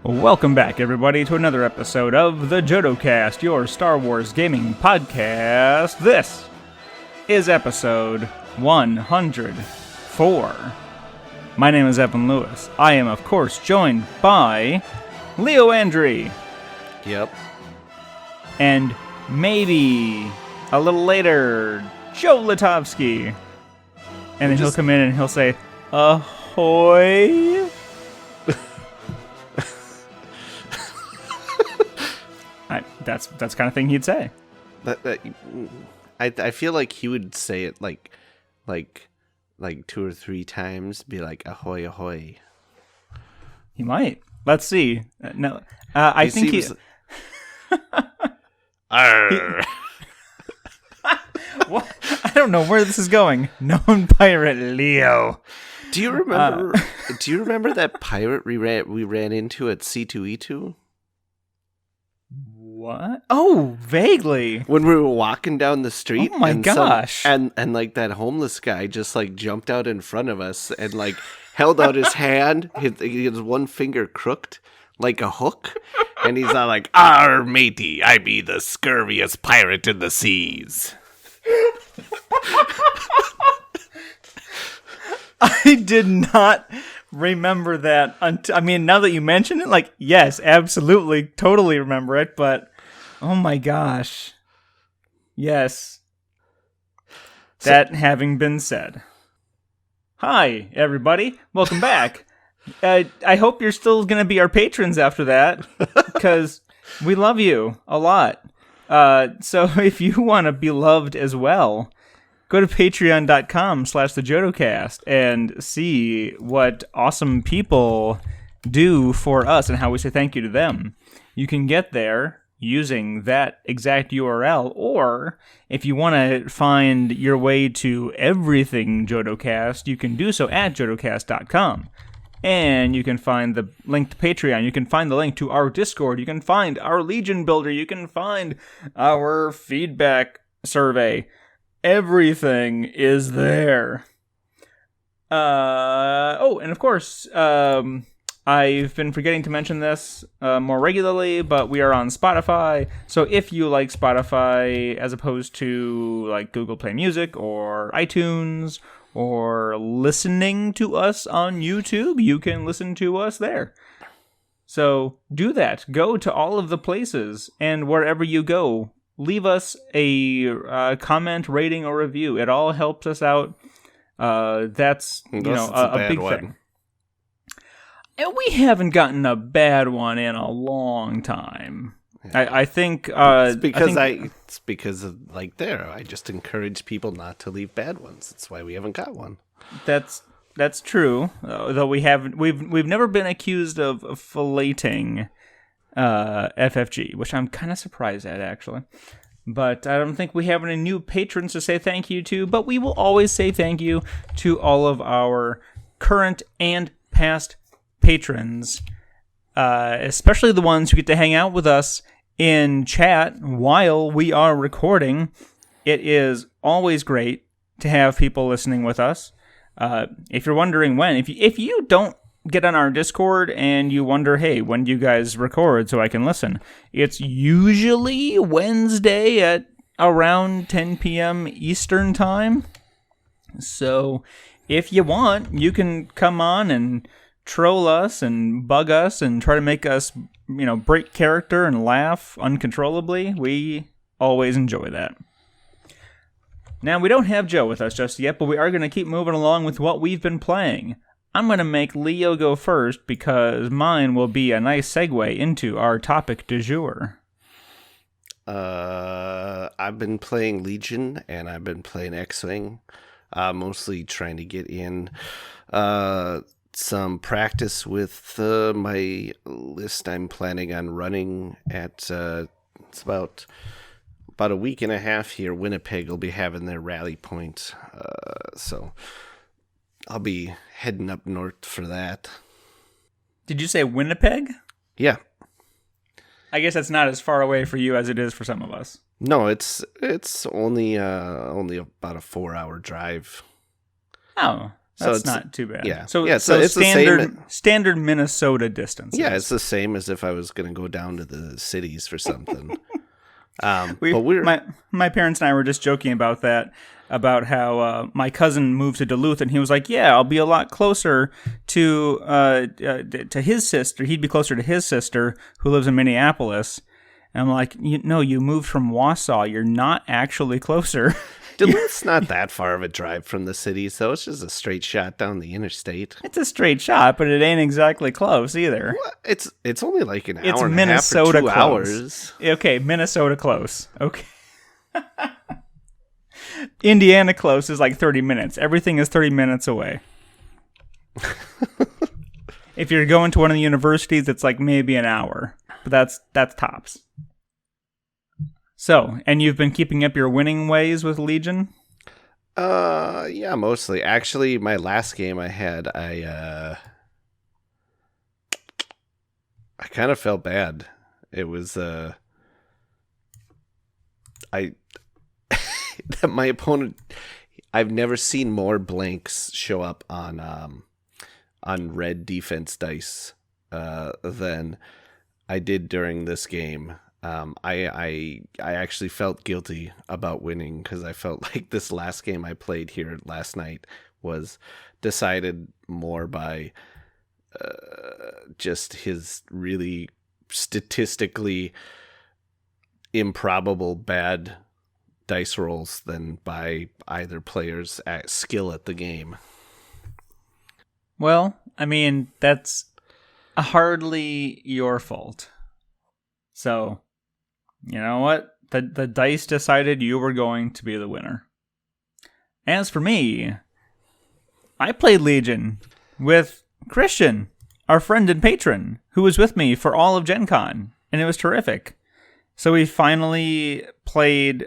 Welcome back, everybody, to another episode of the Jodo Cast, your Star Wars gaming podcast. This is episode 104. My name is Evan Lewis. I am, of course, joined by Leo Andry. Yep. And maybe a little later, Joe Litovsky. And then he'll come in and he'll say, ahoy. That's the kind of thing he'd say. I feel like he would say it like 2 or 3 times. Be like ahoy, ahoy. He might. Let's see. I think seems... What? I don't know where this is going. Known pirate Leo. Do you remember? Do you remember that pirate we ran into at C2E2? What? Oh, vaguely. When we were walking down the street. Oh my gosh. And like that homeless guy just like jumped out in front of us and like held out his hand. His one finger crooked like a hook. And he's all like, "Arr, matey, I be the scurviest pirate in the seas." I did not remember that. I mean, now that you mention it, like, yes, absolutely, totally remember it, but oh my gosh. Yes. That having been said. Hi, everybody. Welcome back. I hope you're still going to be our patrons after that, because we love you a lot. So if you want to be loved as well, go to patreon.com/thejodocast and see what awesome people do for us and how we say thank you to them. You can get there using that exact URL, or if you want to find your way to everything JodoCast, you can do so at jodocast.com. And you can find the link to Patreon. You can find the link to our Discord. You can find our Legion Builder. You can find our feedback survey. Everything is there. And of course, I've been forgetting to mention this more regularly, but we are on Spotify. So if you like Spotify as opposed to like Google Play Music or iTunes or listening to us on YouTube, you can listen to us there. So do that. Go to all of the places, and wherever you go, leave us a comment, rating, or review. It all helps us out. That's a big thing. And we haven't gotten a bad one in a long time. Yeah. I think it's because of I just encourage people not to leave bad ones. That's why we haven't got one. That's true. Though we've never been accused of filleting FFG, which I'm kind of surprised at, actually. But I don't think we have any new patrons to say thank you to, but we will always say thank you to all of our current and past patrons, especially the ones who get to hang out with us in chat while we are recording. It is always great to have people listening with us. If you're wondering when, if you don't get on our Discord and you wonder, hey, when do you guys record so I can listen? It's usually Wednesday at around 10 p.m. Eastern time. So if you want, you can come on and troll us and bug us and try to make us, break character and laugh uncontrollably. We always enjoy that. Now, we don't have Joe with us just yet, but we are going to keep moving along with what we've been playing. I'm going to make Leo go first because mine will be a nice segue into our topic du jour. I've been playing Legion and I've been playing X-Wing, mostly trying to get in some practice with my list I'm planning on running at it's about a week and a half here. Winnipeg will be having their rally point, so I'll be heading up north for that. Did you say Winnipeg? Yeah. I guess that's not as far away for you as it is for some of us. No, it's only about a 4-hour drive. Oh, So That's it's not too bad. yeah. So, Yeah, so it's the standard same. standard Minnesota distance. Yeah, it's the same as if I was going to go down to the cities for something. We But we're my parents and I were just joking about that, about how my cousin moved to Duluth, and he was like, "Yeah, I'll be a lot closer to his sister. He'd be closer to his sister who lives in Minneapolis." And I'm like, you moved from Wausau. You're not actually closer." Duluth's not that far of a drive from the cities, though. It's just a straight shot down the interstate. It's a straight shot, but it ain't exactly close either. What? It's only like an It's hour and Minnesota a half or 2 close. hours. Okay, Minnesota close. Okay. Indiana close is like 30 minutes. Everything is 30 minutes away. If you're going to one of the universities, it's like maybe an hour. But that's tops. So, and you've been keeping up your winning ways with Legion? Yeah, mostly. Actually, my last game I had, I kind of felt bad. It was I my opponent. I've never seen more blanks show up on red defense dice than I did during this game. I actually felt guilty about winning because I felt like this last game I played here last night was decided more by just his really statistically improbable bad dice rolls than by either player's skill at the game. Well, I mean, that's hardly your fault. So, you know what? The dice decided you were going to be the winner. As for me, I played Legion with Christian, our friend and patron, who was with me for all of GenCon, and it was terrific. So we finally played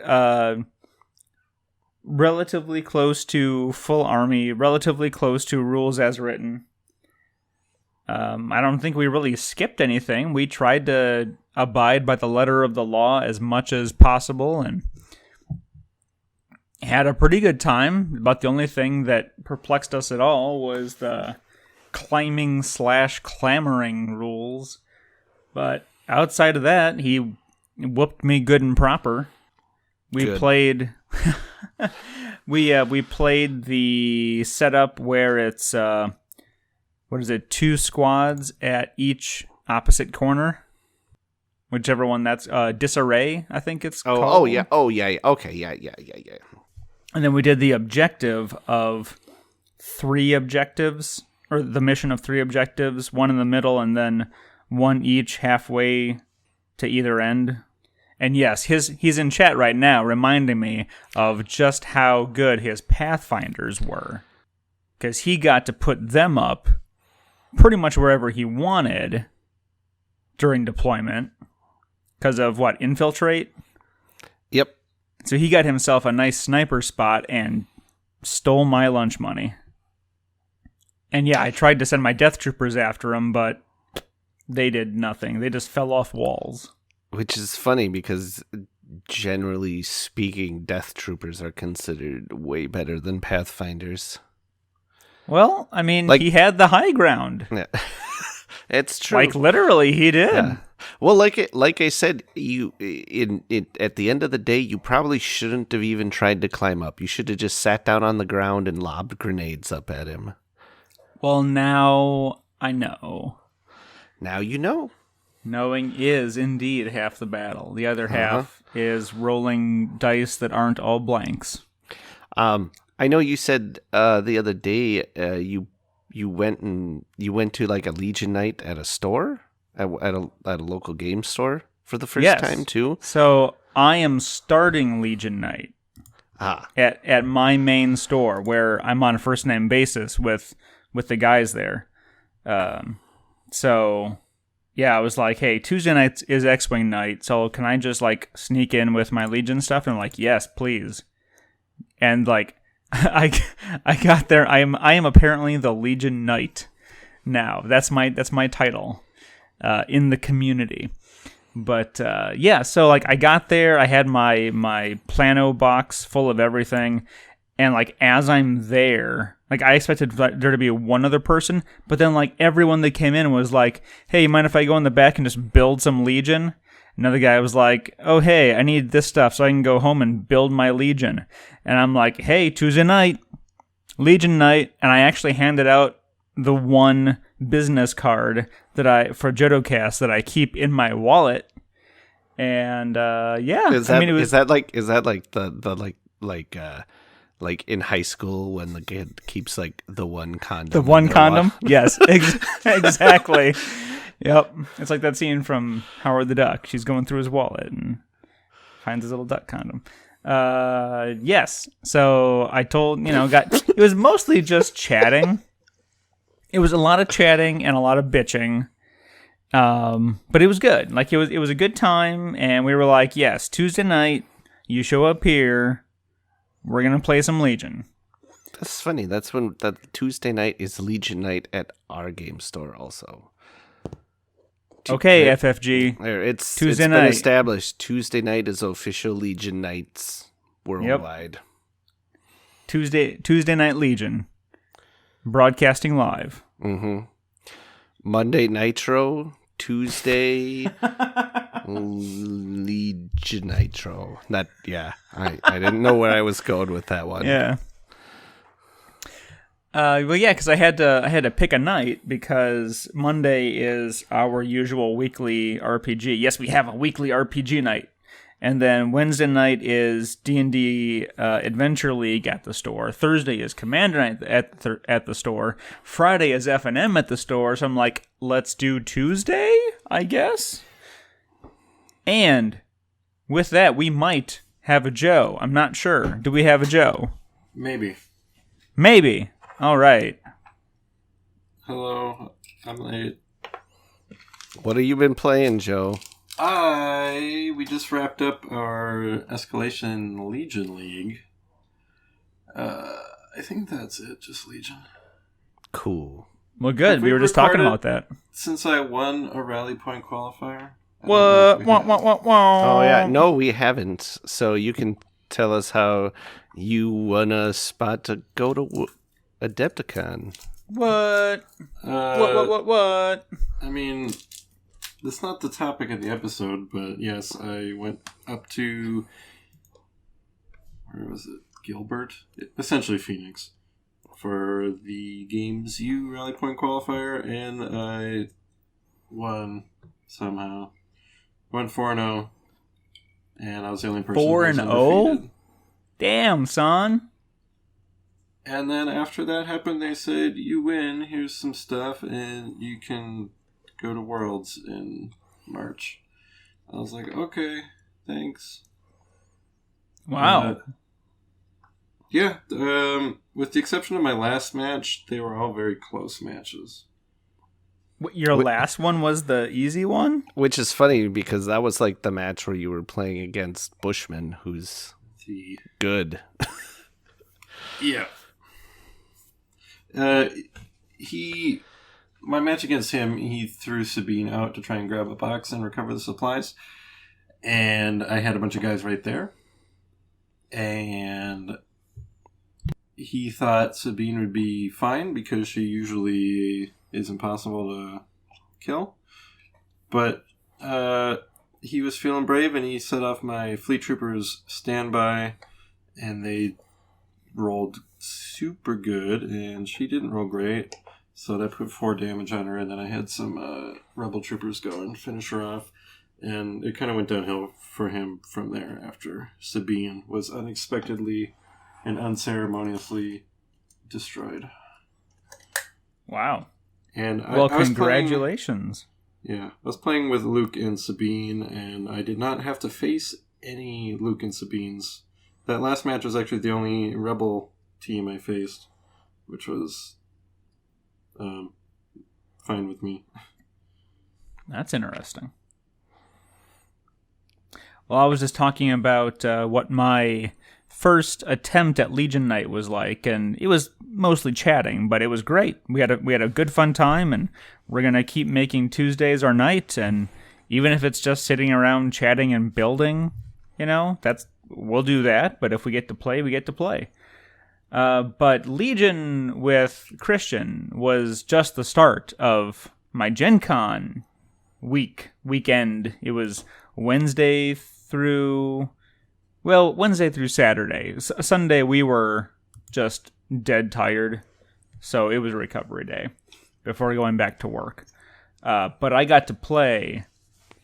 relatively close to full army, relatively close to rules as written. I don't think we really skipped anything. We tried to abide by the letter of the law as much as possible and had a pretty good time. But the only thing that perplexed us at all was the climbing/clamoring rules. But outside of that, he whooped me good and proper. We Good. played we played the setup where it's 2 squads at each opposite corner. Whichever one that's disarray, I think it's called. Oh yeah. Okay, yeah. And then we did the objective of 3 objectives, or the mission of 3 objectives, 1 in the middle and then 1 each halfway to either end. And yes, he's in chat right now reminding me of just how good his Pathfinders were. Because he got to put them up pretty much wherever he wanted during deployment. Because of what? Infiltrate? Yep. So he got himself a nice sniper spot and stole my lunch money. And yeah, I tried to send my death troopers after him, but they did nothing. They just fell off walls. Which is funny because generally speaking, death troopers are considered way better than Pathfinders. Well, I mean, Like- he had the high ground. Yeah. It's true. Like, literally, he did. Yeah. Well, like I said, at the end of the day, you probably shouldn't have even tried to climb up. You should have just sat down on the ground and lobbed grenades up at him. Well, now I know. Now you know. Knowing is indeed half the battle. The other half is rolling dice that aren't all blanks. I know you said the other day you went to like a Legion night at a store at a local game store for the first time too. So I am starting Legion Night at my main store where I'm on a first name basis with the guys there. So yeah, I was like, hey, Tuesday night is X-Wing night, so can I just like sneak in with my Legion stuff? And I'm like, yes, please. And like I got there. I am apparently the Legion Knight now. That's my title in the community. But yeah, so like I got there. I had my Plano box full of everything, and like as I'm there, Like, I expected there to be one other person, but then, like, everyone that came in was like, hey, you mind if I go in the back and just build some Legion? Another guy was like, oh, hey, I need this stuff so I can go home and build my Legion. And I'm like, hey, Tuesday night, Legion night. And I actually handed out the one business card for JodoCast that I keep in my wallet. And, yeah. Is that like in high school when the kid keeps like the one condom? The one condom? Yes, exactly. Yep. It's like that scene from Howard the Duck. She's going through his wallet and finds his little duck condom. Yes. So I told, it was mostly just chatting. It was a lot of chatting and a lot of bitching. But it was good. Like, it was a good time, and we were like, yes, Tuesday night, you show up here, we're going to play some Legion. That's funny. That's when that Tuesday night is Legion night at our game store also. Okay, FFG. It's Tuesday been night. established. Tuesday night is official Legion nights worldwide. Yep. Tuesday night Legion. Broadcasting live. Mm-hmm. Monday Nitro. Tuesday Legion Nitro. I didn't know where I was going with that one. Yeah. Well, yeah, because I had to pick a night because Monday is our usual weekly RPG. Yes, we have a weekly RPG night, and then Wednesday night is D&D Adventure League at the store. Thursday is Commander Night at the store. Friday is F&M at the store. So I'm like, let's do Tuesday, I guess. And with that, we might have a Joe. I'm not sure. Do we have a Joe? Maybe. All right. Hello, I'm late. What have you been playing, Joe? We just wrapped up our Escalation Legion League. I think that's it, just Legion. Cool. Well, good. We were just talking about that. Since I won a Rally Point qualifier. What? Oh, yeah. No, we haven't. So you can tell us how you won a spot to go to Adepticon. What? What? I mean, that's not the topic of the episode, but yes, I went up to, where was it? Gilbert? Essentially Phoenix. For the Games U Rally Point qualifier, and I won somehow. Went 4-0, and I was the only person 4-0? Damn, son. And then after that happened, they said, you win, here's some stuff, and you can go to Worlds in March. I was like, okay, thanks. Wow. Yeah, with the exception of my last match, they were all very close matches. Your last one was the easy one? Which is funny, because that was like the match where you were playing against Bushman, who's good. Yeah. My match against him, he threw Sabine out to try and grab a box and recover the supplies. And I had a bunch of guys right there. And he thought Sabine would be fine because she usually is impossible to kill. But he was feeling brave and he set off my Fleet Troopers standby, and they rolled super good, and she didn't roll great, so that put 4 damage on her, and then I had some Rebel Troopers go and finish her off, and it kind of went downhill for him from there after Sabine was unexpectedly and unceremoniously destroyed. Wow. And well, congratulations. I was playing with Luke and Sabine, and I did not have to face any Luke and Sabines. That last match was actually the only Rebel team I faced, which was fine with me. That's interesting. Well, I was just talking about what my first attempt at Legion Night was like, and it was mostly chatting, but it was great. We had a good fun time, and we're gonna keep making Tuesdays our night, and even if it's just sitting around chatting and building, we'll do that. But if we get to play, we get to play. But Legion with Christian was just the start of my GenCon weekend. It was Wednesday through Saturday. Sunday we were just dead tired, so it was a recovery day before going back to work. But I got to play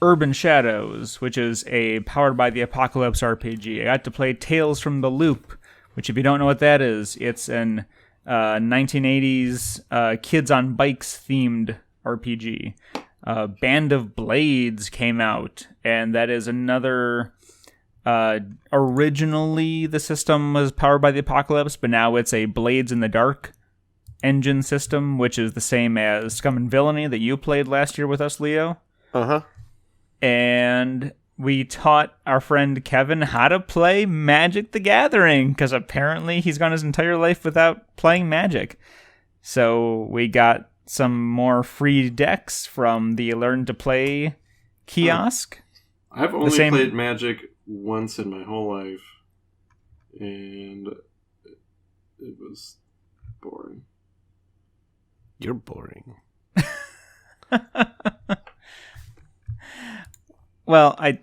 Urban Shadows, which is a Powered by the Apocalypse RPG. I got to play Tales from the Loop, which if you don't know what that is, it's an 1980s kids on bikes themed RPG. Band of Blades came out, and that is another... originally the system was Powered by the Apocalypse, but now it's a Blades in the Dark engine system, which is the same as Scum and Villainy that you played last year with us, Leo. Uh-huh. And we taught our friend Kevin how to play Magic the Gathering, because apparently he's gone his entire life without playing Magic. So we got some more free decks from the Learn to Play kiosk. I've only played Magic once in my whole life, and it was boring. You're boring. Well, I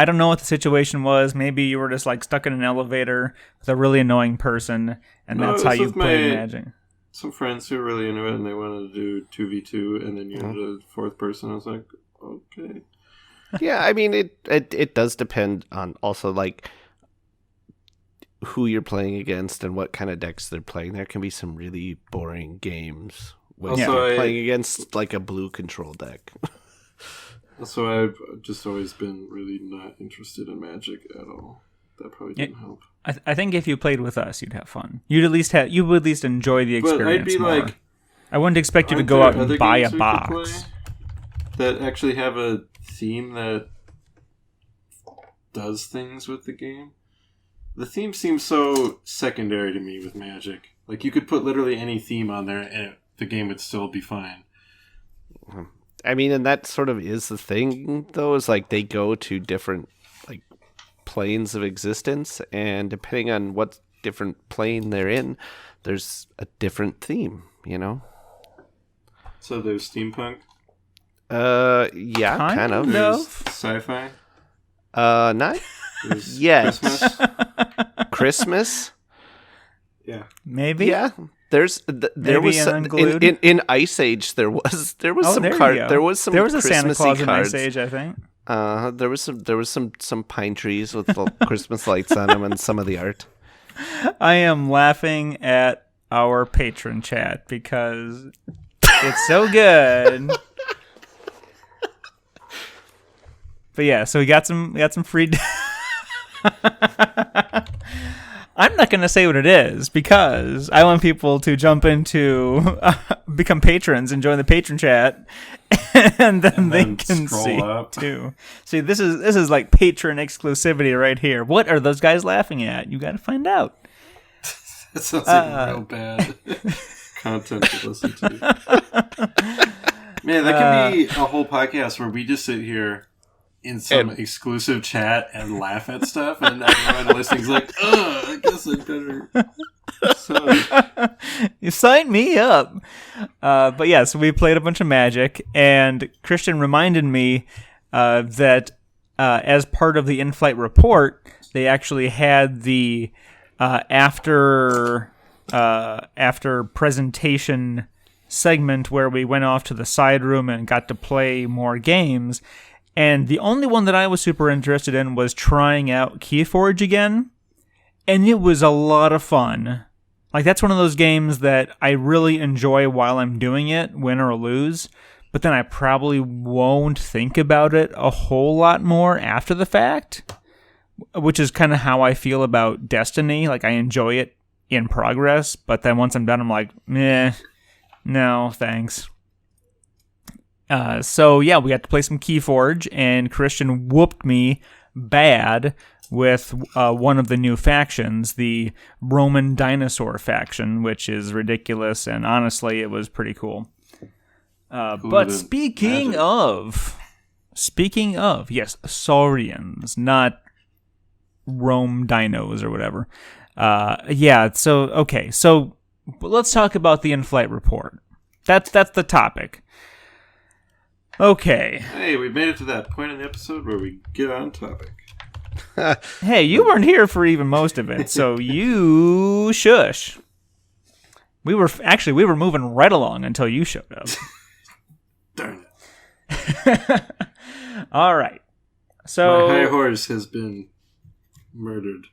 don't know what the situation was. Maybe you were just like stuck in an elevator with a really annoying person, and that's how you played Magic. Some friends who were really into it, and they wanted to do 2v2, and then you had a fourth person. I was like, okay. Yeah, I mean, it does depend on also, like, who you're playing against and what kind of decks they're playing. There can be some really boring games when you're playing against, like, a blue control deck. So I've just always been really not interested in Magic at all. That probably didn't help. I think if you played with us, you'd have fun. You would at least enjoy the experience. But I'd be more. like, I wouldn't expect you to go out and buy a box that actually have a theme that does things with the game. The theme seems so secondary to me with Magic. Like, you could put literally any theme on there and the game would still be fine. I mean, and that sort of is the thing, though, is like they go to different like planes of existence, and depending on what different plane they're in, there's a different theme, you know? So there's steampunk? Yeah, kind of. There's sci-fi? Not yet. Christmas? Yeah. Maybe? Yeah. There was some, in Ice Age there was some a Santa Claus cards. in Ice Age, I think. There was some pine trees with Christmas lights on them and some of the art. I am laughing at our patron chat because it's so good. But yeah, so we got some free. I'm not going to say what it is because I want people to jump into become patrons and join the patron chat, and then they can see up. Too. See, this is like patron exclusivity right here. What are those guys laughing at? You got to find out. That sounds like real bad content to listen to. Man, that can be a whole podcast where we just sit here in some exclusive chat and laugh at stuff, and everyone listening's like, I guess I better You signed me up. But yeah, so we played a bunch of Magic, and Christian reminded me that as part of the in-flight report, they actually had the after presentation segment where we went off to the side room and got to play more games. And the only one that I was super interested in was trying out Keyforge again. And it was a lot of fun. Like, that's one of those games that I really enjoy while I'm doing it, win or lose. But then I probably won't think about it a whole lot more after the fact. Which is kind of how I feel about Destiny. Like, I enjoy it in progress. But then once I'm done, I'm like, no, thanks. So yeah, we got to play some Keyforge, and Christian whooped me bad with one of the new factions, the Roman dinosaur faction, which is ridiculous, and honestly, it was pretty cool. But speaking of, yes, Saurians, not Rome dinos or whatever. Yeah. So okay. So let's talk about the in-flight report. That's the topic. Okay. Hey, we made it to that point in the episode where we get on topic. Hey, you weren't here for even most of it, so you shush. We were moving right along until you showed up. Darn it. All right. So my high horse has been murdered.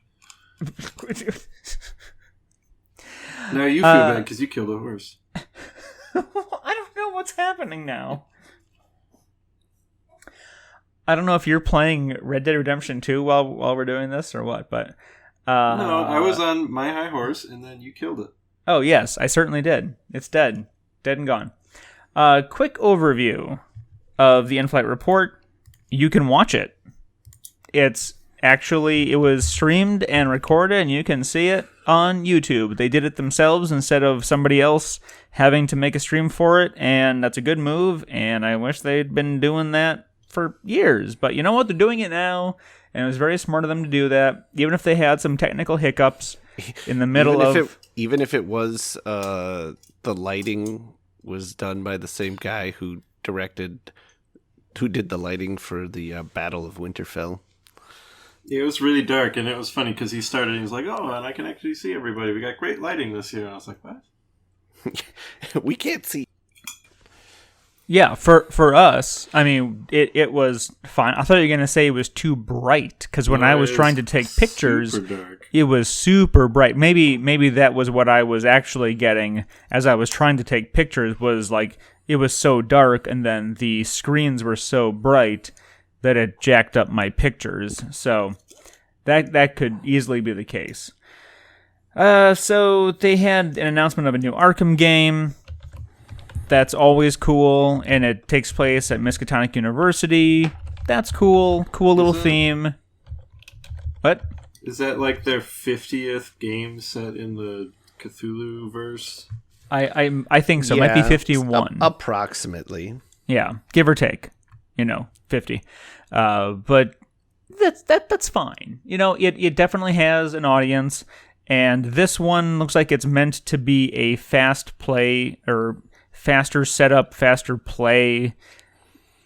Now you feel bad because you killed a horse. I don't know what's happening now. I don't know if you're playing Red Dead Redemption 2 while we're doing this or what, but no, I was on my high horse and then you killed it. Oh yes, I certainly did. It's dead and gone. Quick overview of the in-flight report. You can watch it. It was streamed and recorded, and you can see it on YouTube. They did it themselves instead of somebody else having to make a stream for it, and that's a good move, and I wish they'd been doing that for years. But you know what? They're doing it now, and it was very smart of them to do that, even if they had some technical hiccups in the middle even if it was the lighting was done by the same guy who did the lighting for the Battle of Winterfell. It was really dark, and it was funny because he started and he was like, oh, and I can actually see everybody. We got great lighting this year. And I was like, what? We can't see. Yeah, for us, I mean, it was fine. I thought you were going to say it was too bright, because when I was trying to take pictures, it was super bright. Maybe that was what I was actually getting as I was trying to take pictures, was like, it was so dark, and then the screens were so bright that it jacked up my pictures. So that could easily be the case. So they had an announcement of a new Arkham game. That's always cool, and it takes place at Miskatonic University. That's cool. Cool little theme. What? Is that like their 50th game set in the Cthulhu verse? I think so. Might be 51. Approximately. Yeah, give or take. 50. But that's fine. It definitely has an audience, and this one looks like it's meant to be a fast play or faster setup, faster play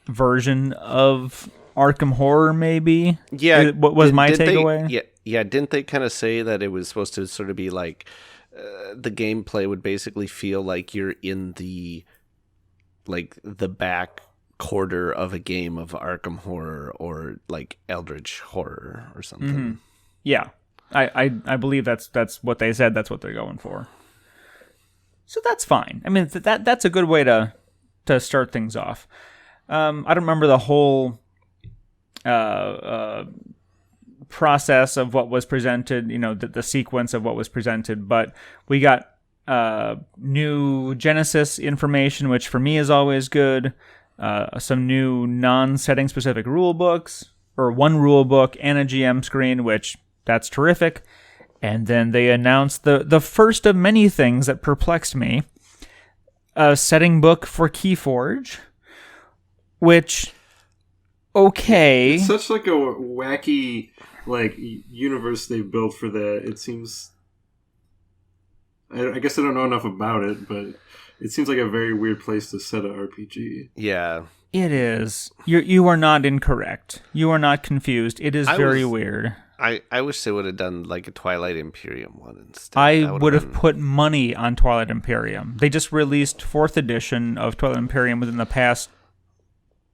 version of Arkham Horror, maybe? Yeah. What was my takeaway? Yeah. Didn't they kind of say that it was supposed to sort of be like the gameplay would basically feel like you're in the back quarter of a game of Arkham Horror or like Eldritch Horror or something? Mm-hmm. Yeah. I believe that's what they said. That's what they're going for. So that's fine. I mean, that's a good way to start things off. I don't remember the whole process of what was presented, the sequence of what was presented, but we got new Genesis information, which for me is always good, some new non-setting specific rule books, or one rule book and a GM screen, which that's terrific. And then they announced the first of many things that perplexed me. A setting book for Keyforge, which, okay. It's such like a wacky universe they built for that. It seems... I guess I don't know enough about it, but it seems like a very weird place to set a RPG. Yeah. It is. You are not incorrect. You are not confused. It is very weird. I wish they would have done like a Twilight Imperium one instead. I would have put money on Twilight Imperium. They just released 4th edition of Twilight Imperium within the past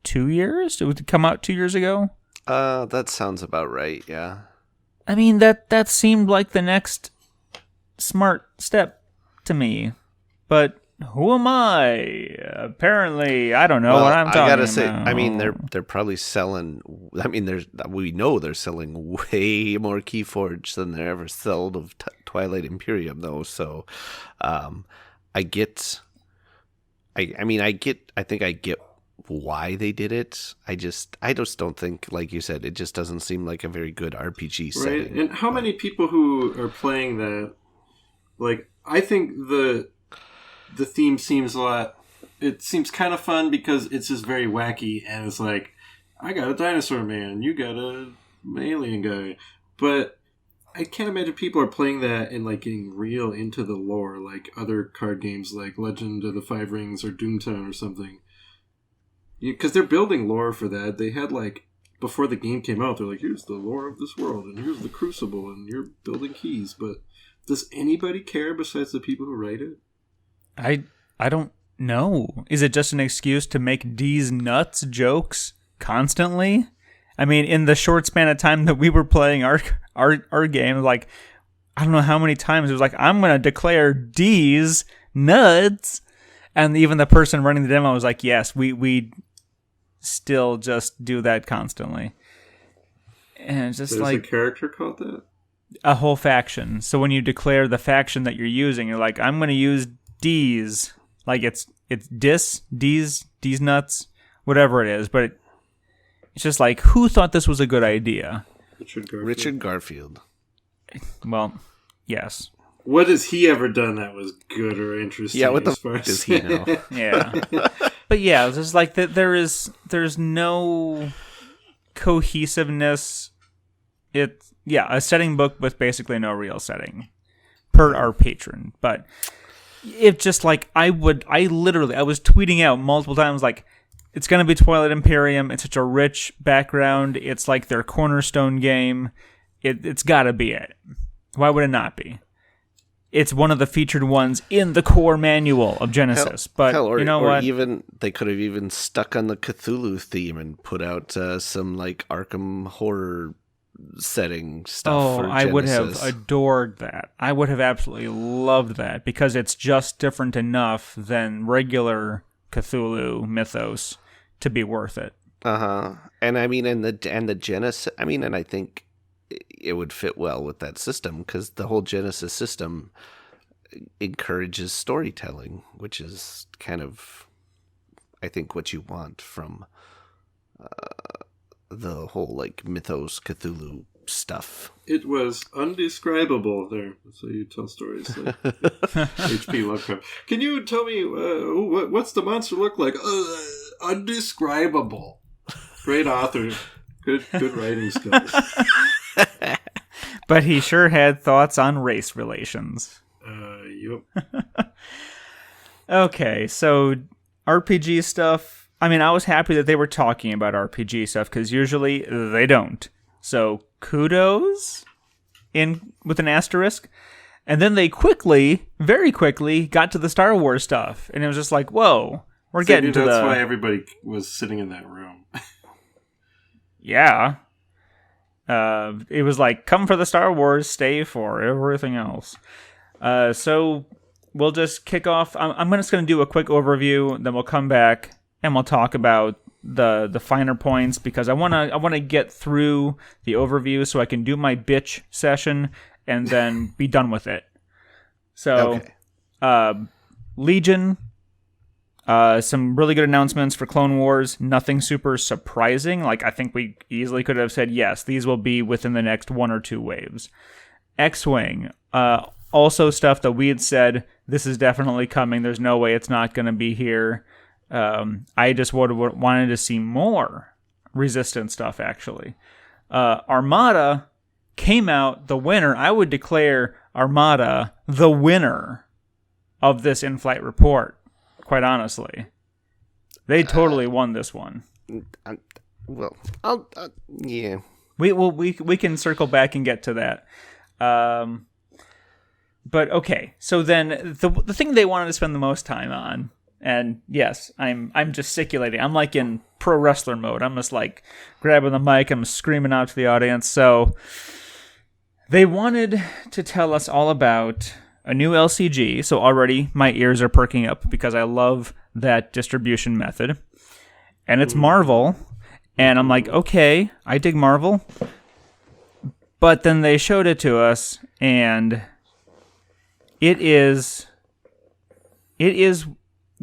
2 years? It would come out 2 years ago? That sounds about right, yeah. I mean, that seemed like the next smart step to me. But who am I? Apparently, I don't know what I'm talking about. I gotta say, I mean, they're probably selling. I mean, we know they're selling way more Keyforge than they ever sold of Twilight Imperium, though. So, I get. I think I get why they did it. I just don't think, like you said, it just doesn't seem like a very good RPG setting. Right, and how many people who are playing that? I think the theme seems it seems kind of fun because it's just very wacky, and it's like, I got a dinosaur man, you got a alien guy. But I can't imagine people are playing that and like getting real into the lore, like other card games like Legend of the Five Rings or Doomtown or something. Because they're building lore for that. They had like before the game came out, they're like, here's the lore of this world, and here's the Crucible, and you're building keys. But does anybody care besides the people who write it? I don't know. Is it just an excuse to make D's nuts jokes constantly? I mean, in the short span of time that we were playing our game, like, I don't know how many times it was like, I'm going to declare D's nuts. And even the person running the demo was like, yes, we still just do that constantly. And it's just There's a character called that? A whole faction. So when you declare the faction that you're using, you're like, I'm going to use D's. Like it's D's nuts, whatever it is. But it's just like, who thought this was a good idea? Richard Garfield. Well, yes. What has he ever done that was good or interesting? Yeah, what the fuck does he know? Yeah. But yeah, it's just like there's no cohesiveness. It's a setting book with basically no real setting per our patron. But it just like I was tweeting out multiple times like, it's going to be Twilight Imperium. It's such a rich background. It's like their cornerstone game. It's got to be it. Why would it not be? It's one of the featured ones in the core manual of Genesis. You know what? Even they could have even stuck on the Cthulhu theme and put out some like Arkham horror setting stuff. For Genesis. I would have adored that. I would have absolutely loved that because it's just different enough than regular Cthulhu mythos to be worth it. And I mean, and the Genesis. I mean, and I think it would fit well with that system because the whole Genesis system encourages storytelling, which is kind of, I think, what you want from the whole like mythos Cthulhu stuff. It was undescribable there. That's how you tell stories. Like H.P. Lovecraft. Can you tell me what's the monster look like? Undescribable. Great author. Good writing skills. But he sure had thoughts on race relations. Yep. Okay, so RPG stuff. I mean, I was happy that they were talking about RPG stuff because usually they don't. So kudos with an asterisk. And then they very quickly got to the Star Wars stuff. And it was just like, whoa, we're getting to that's why everybody was sitting in that room. Yeah. It was like, come for the Star Wars, stay for everything else. So we'll just kick off. I'm just going to do a quick overview, then we'll come back and we'll talk about the finer points because I want to get through the overview so I can do my bitch session and then be done with it. So, okay. Legion. Some really good announcements for Clone Wars. Nothing super surprising. Like, I think we easily could have said, yes, these will be within the next 1 or 2 waves. X-Wing. Also stuff that we had said, this is definitely coming. There's no way it's not going to be here. I just wanted to see more Resistance stuff, actually. Armada came out the winner. I would declare Armada the winner of this in-flight report. Quite honestly, they totally won this one. Well, yeah. We can circle back and get to that. But okay, so then the thing they wanted to spend the most time on, and yes, I'm gesticulating. I'm like in pro wrestler mode. I'm just like grabbing the mic. I'm screaming out to the audience. So they wanted to tell us all about a new LCG, so already my ears are perking up because I love that distribution method. And it's Marvel, and I'm like, okay, I dig Marvel. But then they showed it to us, and it is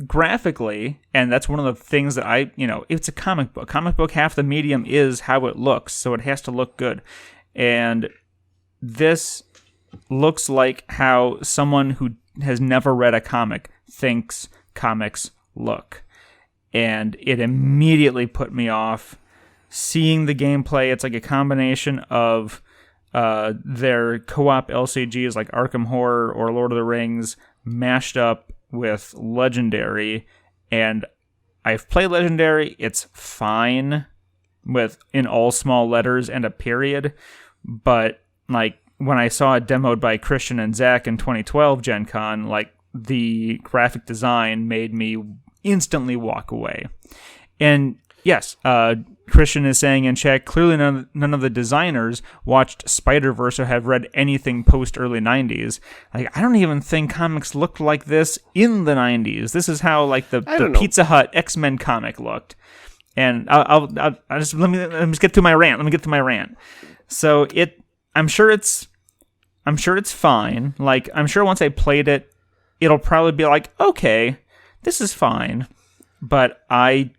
graphically, and that's one of the things that it's a comic book. Comic book, half the medium is how it looks, so it has to look good. And this looks like how someone who has never read a comic thinks comics look. And it immediately put me off seeing the gameplay. It's like a combination of their co-op LCGs like Arkham Horror or Lord of the Rings mashed up with Legendary, and I've played Legendary. It's fine in all small letters and a period, but like when I saw it demoed by Christian and Zach in 2012 GenCon, like the graphic design made me instantly walk away. And yes, Christian is saying in chat, clearly none of the designers watched Spider-Verse or have read anything post-early 90s. Like, I don't even think comics looked like this in the 90s. This is how, like, the Pizza Hut X-Men comic looked. And I'll just let me just get through my rant. So I'm sure it's fine. Like, I'm sure once I played it, it'll probably be like, okay, this is fine. But I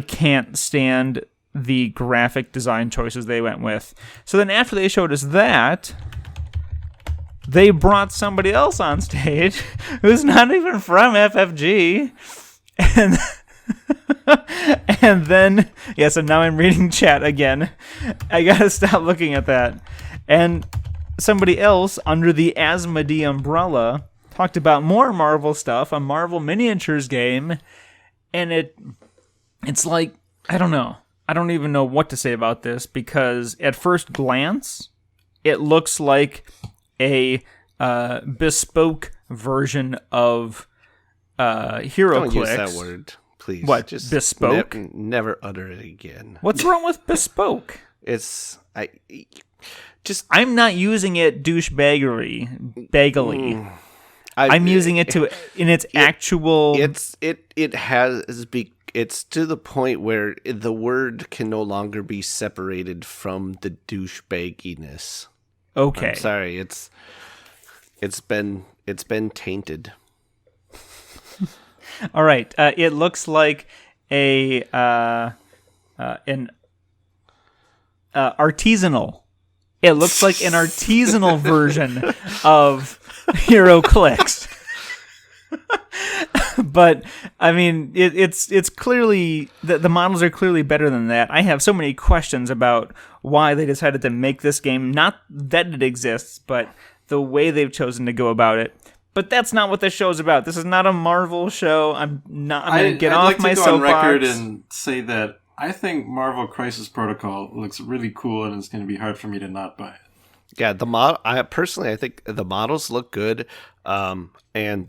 can't stand the graphic design choices they went with. So then after they showed us that, they brought somebody else on stage who's not even from FFG. And then, yes, and now I'm reading chat again. I gotta stop looking at that. And somebody else under the Asmodee umbrella talked about more Marvel stuff, a Marvel miniatures game, and it's like, I don't know. I don't even know what to say about this, because at first glance, it looks like a bespoke version of HeroClix. Don't use that word, please. What, just bespoke? Never utter it again. What's wrong with bespoke? I'm not using it baggily. I'm using it in its actual. It's to the point where the word can no longer be separated from the douchebagginess. Okay. I'm sorry. It's been tainted. All right. It looks like an artisanal. It looks like an artisanal version of HeroClix. But I mean, it's clearly the models are clearly better than that. I have so many questions about why they decided to make this game. Not that it exists, but the way they've chosen to go about it. But that's not what this show is about. This is not a Marvel show. I'm going to get off my soapbox. I'd like to go on record and say that I think Marvel Crisis Protocol looks really cool, and it's going to be hard for me to not buy it. Yeah, I think the models look good, and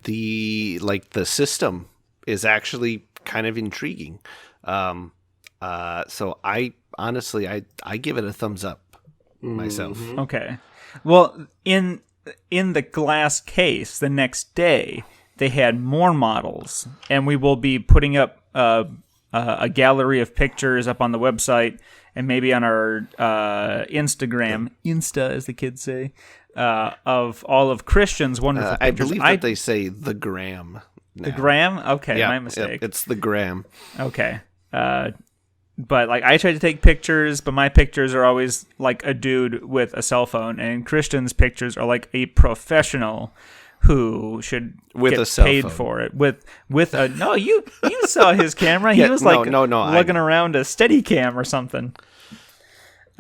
the system is actually kind of intriguing. So I honestly give it a thumbs up myself. Mm-hmm. Okay, well in the glass case the next day they had more models, and we will be putting up a gallery of pictures up on the website. And maybe on our Instagram, Insta as the kids say, of all of Christian's wonderful pictures. I believe that they say the gram now. The gram? Okay, yeah, my mistake. It's the gram. Okay. But like I try to take pictures, but my pictures are always like a dude with a cell phone, and Christian's pictures are like a professional who should get paid for it. With a no, you saw his camera. He was like lugging around a Steadicam or something.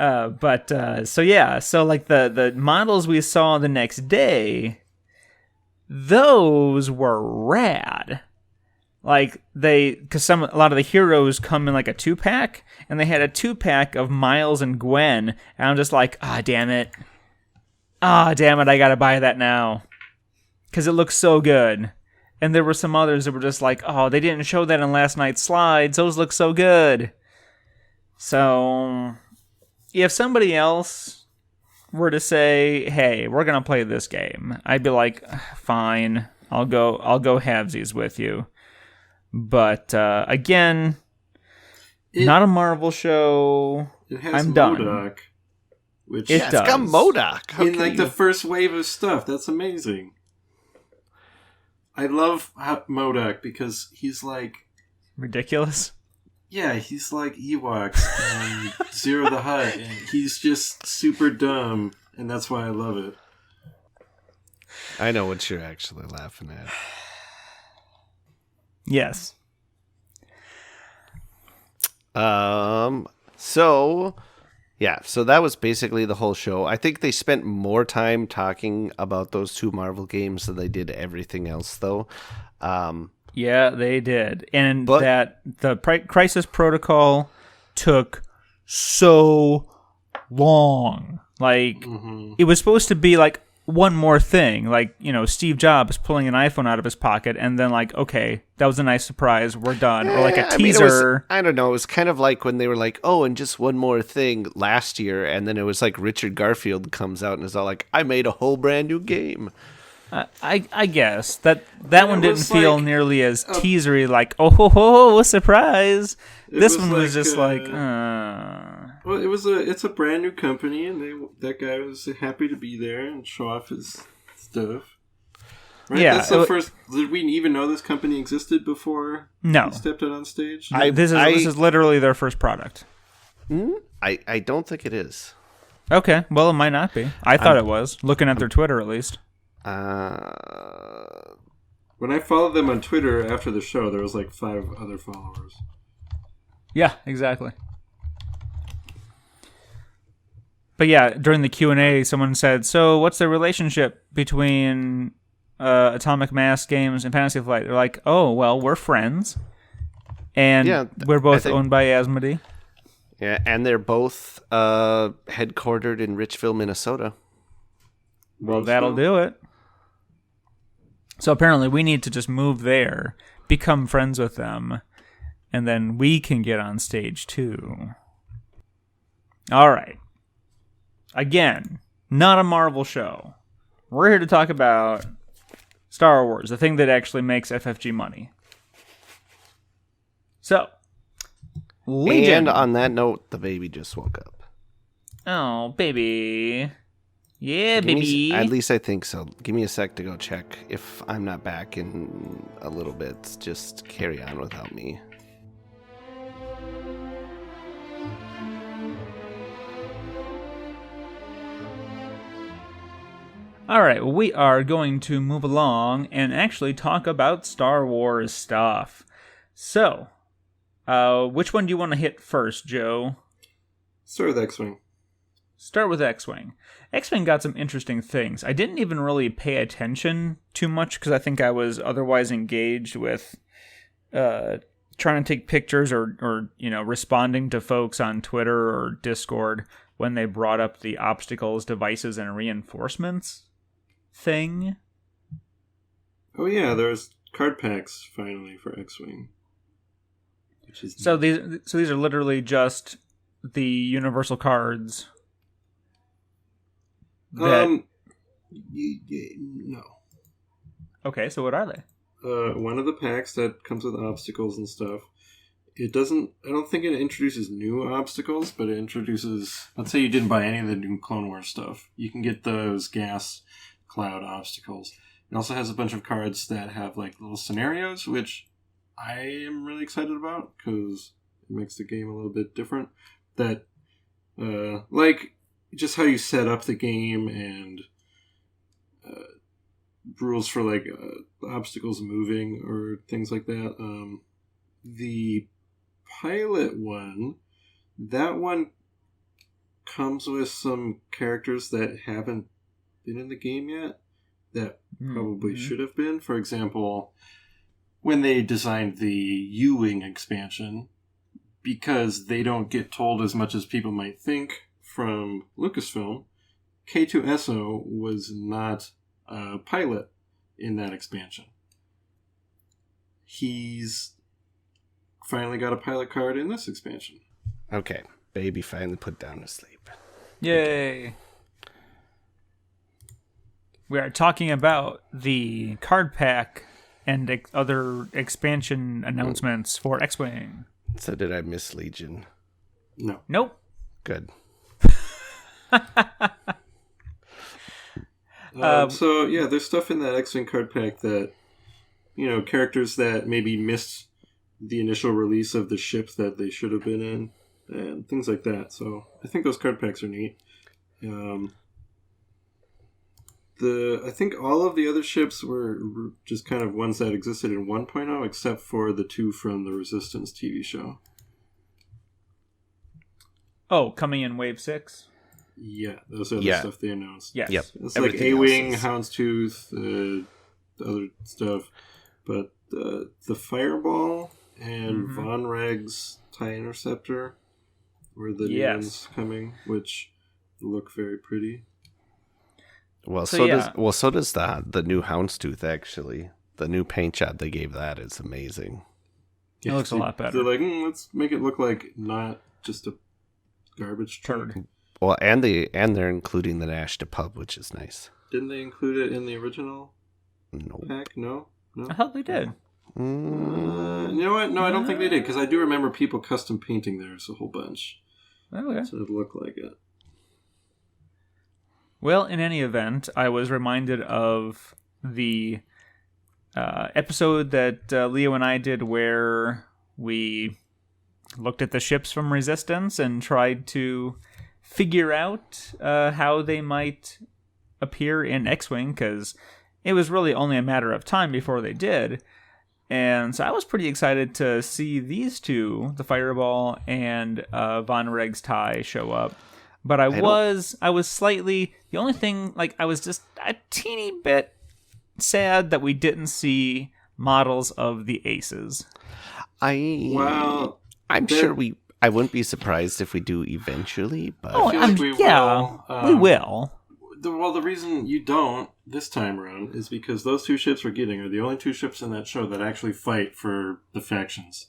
So like the models we saw the next day, those were rad. Like because a lot of the heroes come in like a 2-pack, and they had a 2-pack of Miles and Gwen, and I'm just like, damn it, I gotta buy that now. Because it looks so good. And there were some others that were just like, they didn't show that in last night's slides. Those look so good. So, if somebody else were to say, hey, we're going to play this game, I'd be like, fine, I'll go halvesies with you. But, again, not a Marvel show. It has I'm MODOK, done. Which It's got MODOK. In like the first wave of stuff. That's amazing. I love MODOK because he's like... ridiculous? Yeah, he's like Ewoks and Zero the Hutt, and he's just super dumb, and that's why I love it. I know what you're actually laughing at. Yes. So, Yeah, so that was basically the whole show. I think they spent more time talking about those two Marvel games than they did everything else, though. Yeah, they did. And But- that the Crisis Protocol took so long. Like, it was supposed to be like one more thing. Like, Steve Jobs pulling an iPhone out of his pocket and then like, okay, that was a nice surprise. We're done. Or like a I mean, teaser. I don't know. It was kind of like when they were like, oh, and just one more thing last year. And then it was like Richard Garfield comes out and is all like, I made a whole brand new game. I guess that one didn't was feel like nearly as teasery. Like, oh ho ho, surprise! This was one was like, just like, Well, it's a brand new company, and that guy was happy to be there and show off his stuff. Right? Yeah, That's the first. Did we even know this company existed before? No. He stepped out on stage. this is literally their first product. I don't think it is. Okay, well, it might not be. I thought it was, looking at their Twitter at least. When I followed them on Twitter after the show, there was like 5 other followers. Yeah, exactly. But yeah, during the Q&A, someone said, so what's the relationship between Atomic Mass Games and Fantasy Flight? They're like, oh, well, we're friends. And we're both owned by Asmodee. Yeah, and they're both headquartered in Richville, Minnesota. Well, that'll do it. So apparently we need to just move there, become friends with them, and then we can get on stage too. All right. Again, not a Marvel show. We're here to talk about Star Wars, the thing that actually makes FFG money. So, Legion. And on that note, the baby just woke up. Oh, baby. Yeah, baby. At least I think so. Give me a sec to go check. If I'm not back in a little bit, just carry on without me. All right, we are going to move along and actually talk about Star Wars stuff. So, which one do you want to hit first, Joe? Start with X-Wing. Start with X-Wing. X-Wing got some interesting things. I didn't even really pay attention too much because I think I was otherwise engaged with trying to take pictures or responding to folks on Twitter or Discord when they brought up the obstacles, devices, and reinforcements thing. Oh yeah, there's card packs finally for X-Wing. So these are literally just the universal cards. No. Okay, so what are they? One of the packs that comes with obstacles and stuff. It doesn't. I don't think it introduces new obstacles, but it introduces. Let's say you didn't buy any of the new Clone Wars stuff. You can get those gas cloud obstacles. It also has a bunch of cards that have like little scenarios, which I am really excited about because it makes the game a little bit different. That, like, just how you set up the game and rules for like obstacles moving or things like that. The pilot one, that one comes with some characters that haven't been in the game yet that probably should have been. For example, when they designed the U-Wing expansion, because they don't get told as much as people might think from Lucasfilm, K2SO was not a pilot in that expansion. He's finally got a pilot card in this expansion. Okay, baby finally put down to sleep. Yay! We are talking about the card pack and other expansion announcements for X-Wing. So did I miss Legion? No. Nope. Good. So yeah, there's stuff in that X-Wing card pack that, characters that maybe missed the initial release of the ship that they should have been in, and things like that. So I think those card packs are neat. I think all of the other ships were just kind of ones that existed in 1.0, except for the 2 from the Resistance TV show. Oh, coming in Wave 6? Yeah, those are the stuff they announced. Yes. Yep. It's Everything like A-Wing, else Houndstooth, other stuff. But the Fireball and Von Reg's TIE Interceptor were the new ones coming, which look very pretty. Well, so does the new Houndstooth, actually. The new paint job they gave that is amazing. It looks a lot better. They're like, let's make it look like not just a garbage truck. Well, and they're including the Nash to Pub, which is nice. Didn't they include it in the original pack? No? I thought they did. You know what? No, I don't think they did, because I do remember people custom painting theirs a whole bunch. Okay. So it looked like it. Well, in any event, I was reminded of the episode that Leo and I did where we looked at the ships from Resistance and tried to figure out how they might appear in X-Wing, because it was really only a matter of time before they did. And so I was pretty excited to see these two, the Fireball and Von Reg's TIE, show up. But I was slightly, the only thing, like, I was just a teeny bit sad that we didn't see models of the Aces. I'm sure I wouldn't be surprised if we do eventually, but we will. The reason you don't this time around is because those two ships we're getting are the only two ships in that show that actually fight for the factions.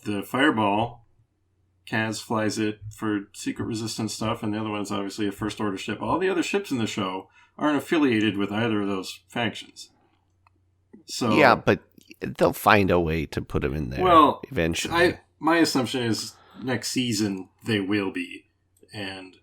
The Fireball, Kaz flies it for Secret Resistance stuff, and the other one's obviously a First Order ship. All the other ships in the show aren't affiliated with either of those factions. So yeah, but they'll find a way to put them in there eventually. My assumption is next season they will be, and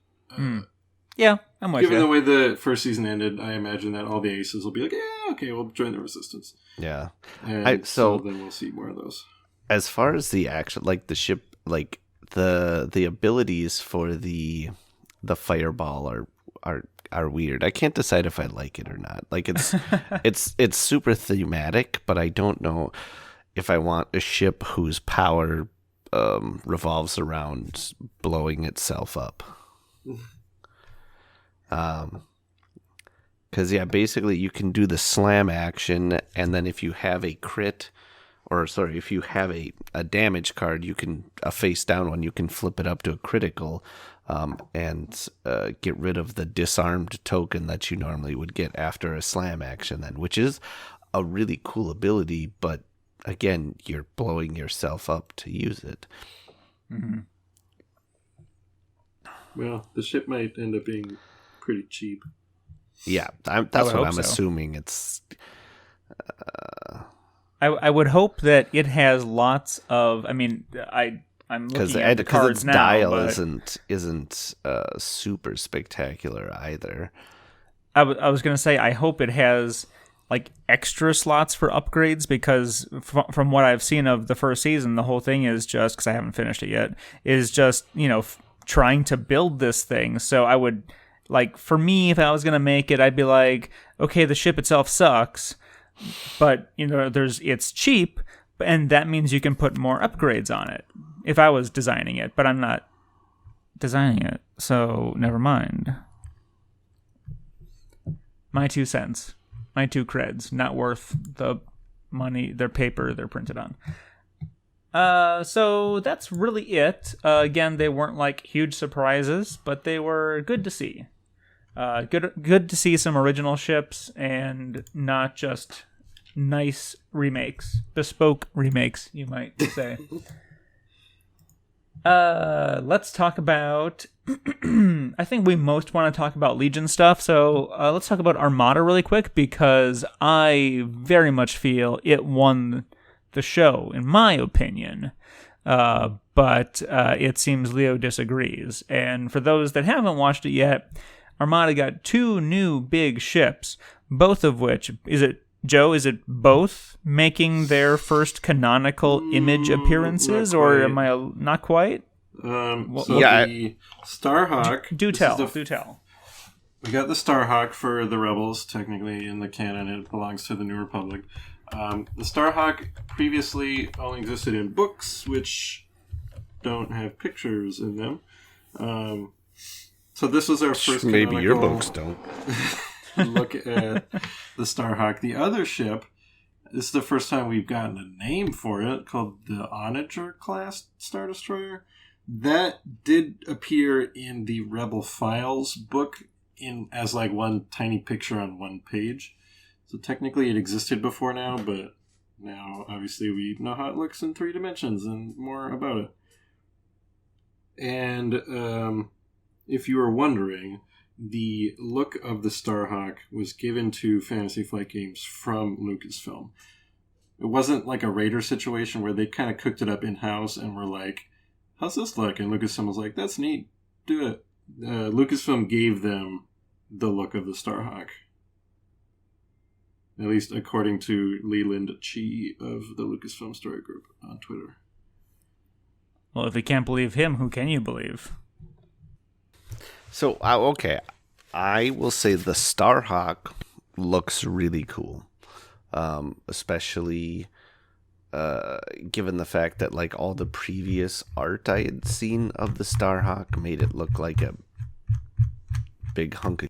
yeah, I'm with given you. the way the first season ended, I imagine that all the Aces will be like, yeah, okay, we'll join the Resistance. Yeah, and so then we'll see more of those. As far as the action, like the ship, like the abilities for the Fireball are weird. I can't decide if I like it or not. Like it's super thematic, but I don't know if I want a ship whose power revolves around blowing itself up. Because basically you can do the slam action, and then if you have a crit, if you have a damage card, a face down one, you can flip it up to a critical, and get rid of the disarmed token that you normally would get after a slam action then, which is a really cool ability, but again, you're blowing yourself up to use it. Mm-hmm. Well, the ship might end up being pretty cheap. Yeah, that's what I'm assuming. It's. I would hope that it has lots of. I mean, I'm looking at the cards its now. Dial but isn't super spectacular either. I was going to say I hope it has like extra slots for upgrades, because from what I've seen of the first season, the whole thing is just, because I haven't finished it yet, is just trying to build this thing. So I would, like, for me, if I was going to make it, I'd be like, okay, the ship itself sucks, but it's cheap, and that means you can put more upgrades on it if I was designing it, but I'm not designing it, so never mind. My 2 cents. My 2 creds. Not worth the money, their paper they're printed on. So that's really it. Again, they weren't like huge surprises, but they were good to see. Good to see some original ships and not just nice remakes, bespoke remakes, you might say. Let's talk about. I think we most want to talk about Legion stuff, so let's talk about Armada really quick, because I very much feel it won the show, in my opinion. But it seems Leo disagrees. And for those that haven't watched it yet, Armada got 2 new big ships, both of which, is it both making their first canonical image appearances, or am I not quite? The Starhawk. Do tell. We got the Starhawk for the Rebels. Technically, in the canon, it belongs to the New Republic. The Starhawk previously only existed in books, which don't have pictures in them. So this was our first maybe your books don't. look at the Starhawk. The other ship, this is the first time we've gotten a name for it, called the Onager class Star Destroyer. That did appear in the Rebel Files book as like one tiny picture on one page. So technically it existed before now, but now obviously we know how it looks in 3 dimensions and more about it. And if you were wondering, the look of the Starhawk was given to Fantasy Flight Games from Lucasfilm. It wasn't like a Raider situation where they kind of cooked it up in-house and were like, how's this look? And Lucasfilm was like, that's neat, do it. Lucasfilm gave them the look of the Starhawk. At least according to Leland Chi of the Lucasfilm Story Group on Twitter. Well, if you can't believe him, who can you believe? So, okay, I will say the Starhawk looks really cool, especially given the fact that like all the previous art I had seen of the Starhawk made it look like a big hunk of...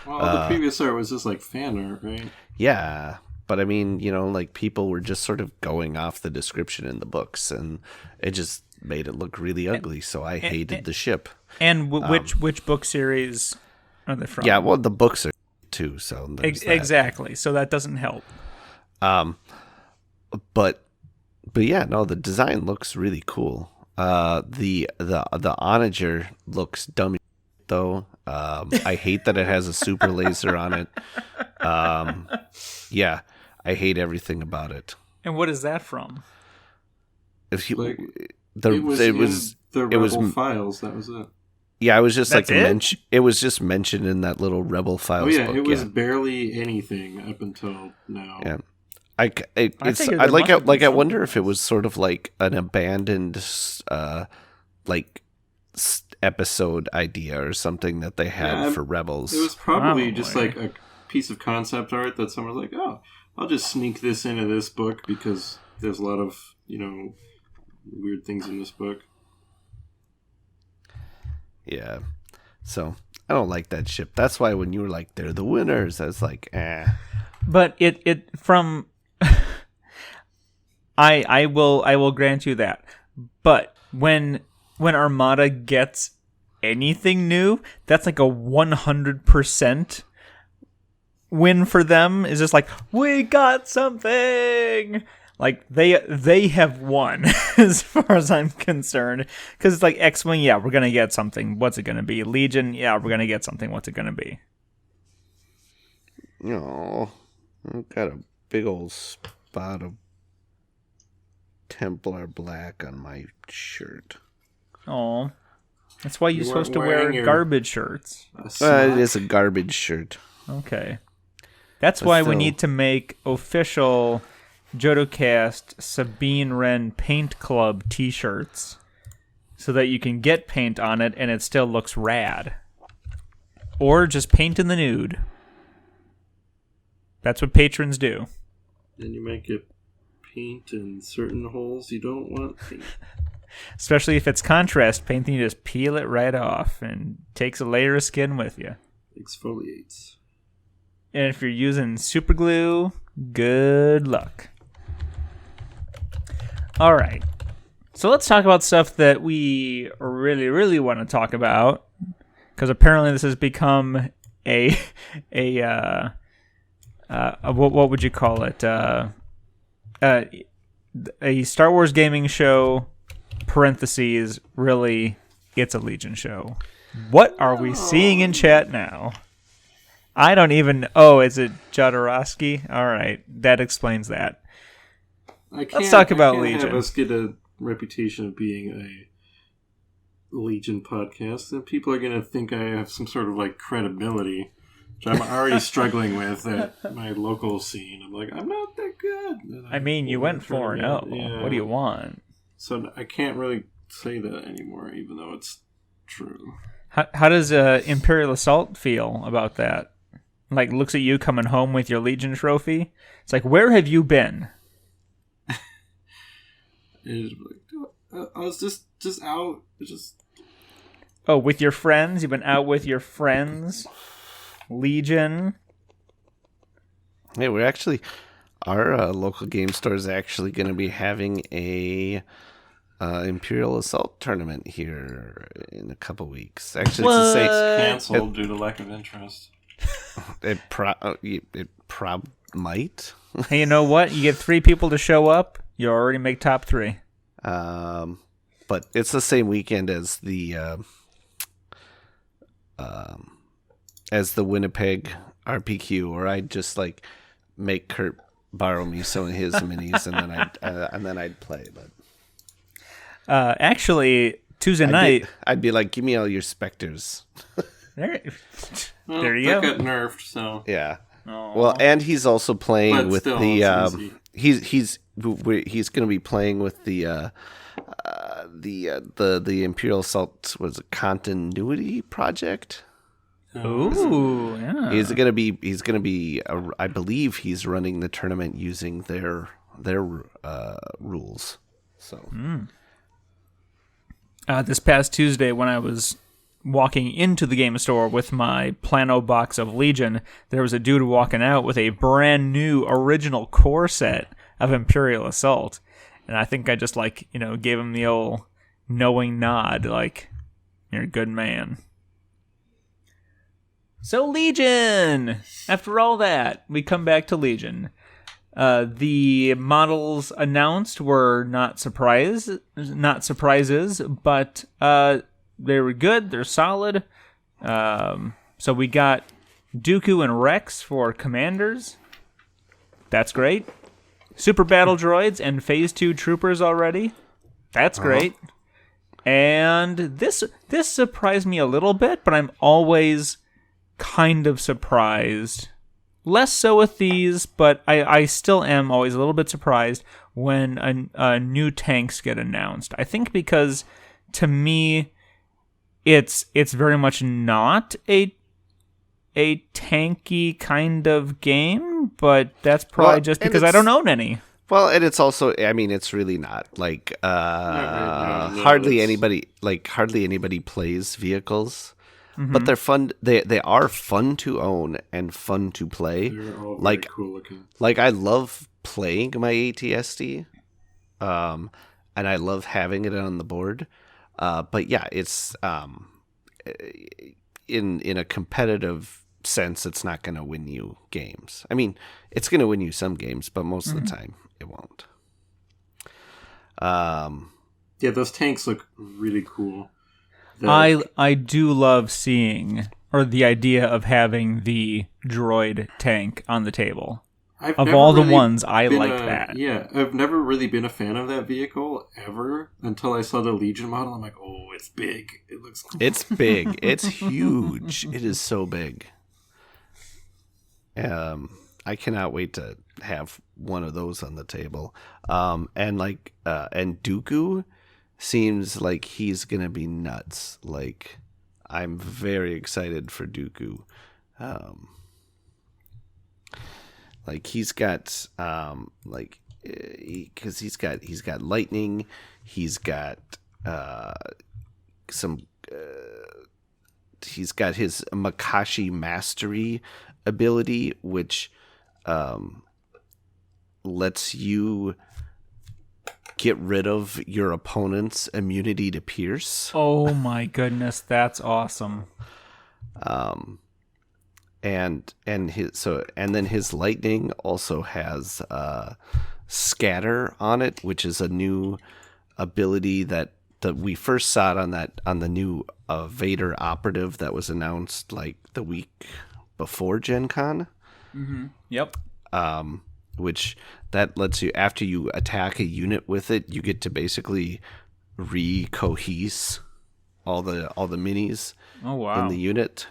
Well, the previous art was just like fan art, right? Yeah, but I mean, like people were just sort of going off the description in the books, and it just made it look really ugly, so I hated the ship. And which book series are they from? Yeah, well, the books are too, so exactly. So that doesn't help. But yeah, no, the design looks really cool. The Onager looks dumb though. I hate that it has a super laser on it. Yeah, I hate everything about it. And what is that from? If you, Like, it was the Rebel Files. That was it. Yeah, it was just That's like it? mention. It was just mentioned in that little Rebel Files. Oh yeah, book, it was barely anything up until now. Yeah. I wonder if it was sort of like an abandoned episode idea or something that they had for Rebels. It was probably just like a piece of concept art that someone was like, oh, I'll just sneak this into this book because there's a lot of, weird things in this book. Yeah. So I don't like that ship. That's why when you were like, they're the winners, I was like, eh. But it from I will grant you that. But when Armada gets anything new, that's like a 100% win for them. Is just like, we got something. Like they have won as far as I'm concerned, because it's like X-Wing, yeah, we're gonna get something. What's it gonna be? Legion, yeah, we're gonna get something. What's it gonna be? I've got a big old spot of Templar black on my shirt. Oh, that's why you're You supposed to weren't wear wearing your- garbage shirts. It is a garbage shirt. Okay, that's But why we still. need to make official JodoCast Sabine Wren Paint Club T-shirts, so that you can get paint on it and it still looks rad. Or just paint in the nude. That's what patrons do. Then you might get paint in certain holes you don't want paint. Especially if it's contrast paint, then you just peel it right off and takes a layer of skin with you. Exfoliates. And if you're using super glue, good luck. All right. So let's talk about stuff that we really, really want to talk about, because apparently this has become what would you call it? A Star Wars gaming show. Parentheses. Really, it's a Legion show. What are we seeing in chat now? I don't even. Oh, is it Jodorowsky? All right, that explains that. Let's talk about Legion. Have us get a reputation of being a Legion podcast, and people are going to think I have some sort of like credibility, which I'm already struggling with at my local scene. I'm like, I'm not that good. I mean, you went 4-0. Yeah. What do you want? So I can't really say that anymore, even though it's true. How does Imperial Assault feel about that? Like, looks at you coming home with your Legion trophy. It's like, where have you been? It's like, I was just out. Just Oh, with your friends? You've been out with your friends? Legion? Hey, we're actually... Our local game store is actually going to be having a Imperial Assault tournament here in a couple weeks. Actually, it's the same. canceled due to lack of interest. It might. Hey, you know what? You get 3 people to show up, you already make top 3. But it's the same weekend as the Winnipeg RPQ, where I'd just like make Kurt borrow me some of his minis, and then I'd play. But actually, Tuesday night, I'd be like, "Give me all your specters." there Well, you that go. got nerfed, so Yeah. Aw. Well, and he's also playing But with still, the it's easy. he's going to be playing with the Imperial Assault was a continuity project. Ooh, yeah. He's gonna be. I believe he's running the tournament using their rules. So This past Tuesday, when I was walking into the game store with my Plano box of Legion, there was a dude walking out with a brand new original core set of Imperial Assault, and I think I just gave him the old knowing nod, like, you're a good man. So Legion! After all that, we come back to Legion. The models announced were not surprises, but they were good, they're solid. So we got Dooku and Rex for commanders. That's great. Super battle droids and Phase 2 troopers already. That's great. And this surprised me a little bit, but I'm always kind of surprised. Less so with these, but I still am always a little bit surprised when new tanks get announced. I think because, to me, it's very much not a tanky kind of game, but that's probably just because I don't own any. Well, and it's also, I mean, it's really not like hardly anybody plays vehicles. Mm-hmm. But they're fun. They are fun to own and fun to play. They're all very cool looking. Like, I love playing my ATSD, and I love having it on the board. But yeah, it's in a competitive sense, it's not going to win you games. I mean, it's going to win you some games, but most of the time, it won't. Yeah, those tanks look really cool. I do love seeing, or the idea of having the droid tank on the table. Of all the ones, I like that. Yeah, I've never really been a fan of that vehicle, ever, until I saw the Legion model. I'm like, oh, it's big. It looks cool. It's big. It's huge. It is so big. I cannot wait to have one of those on the table. And Dooku seems like he's gonna be nuts. Like, I'm very excited for Dooku. Like, he's got because he's got lightning. He's got he's got his Makashi mastery ability, which lets you get rid of your opponent's immunity to pierce. Oh my goodness, that's awesome. And then his lightning also has scatter on it, which is a new ability that we first saw it on the new Vader operative that was announced like the week before GenCon. Mm-hmm. Yep. Which that lets you, after you attack a unit with it, you get to basically recohese all the minis in the unit.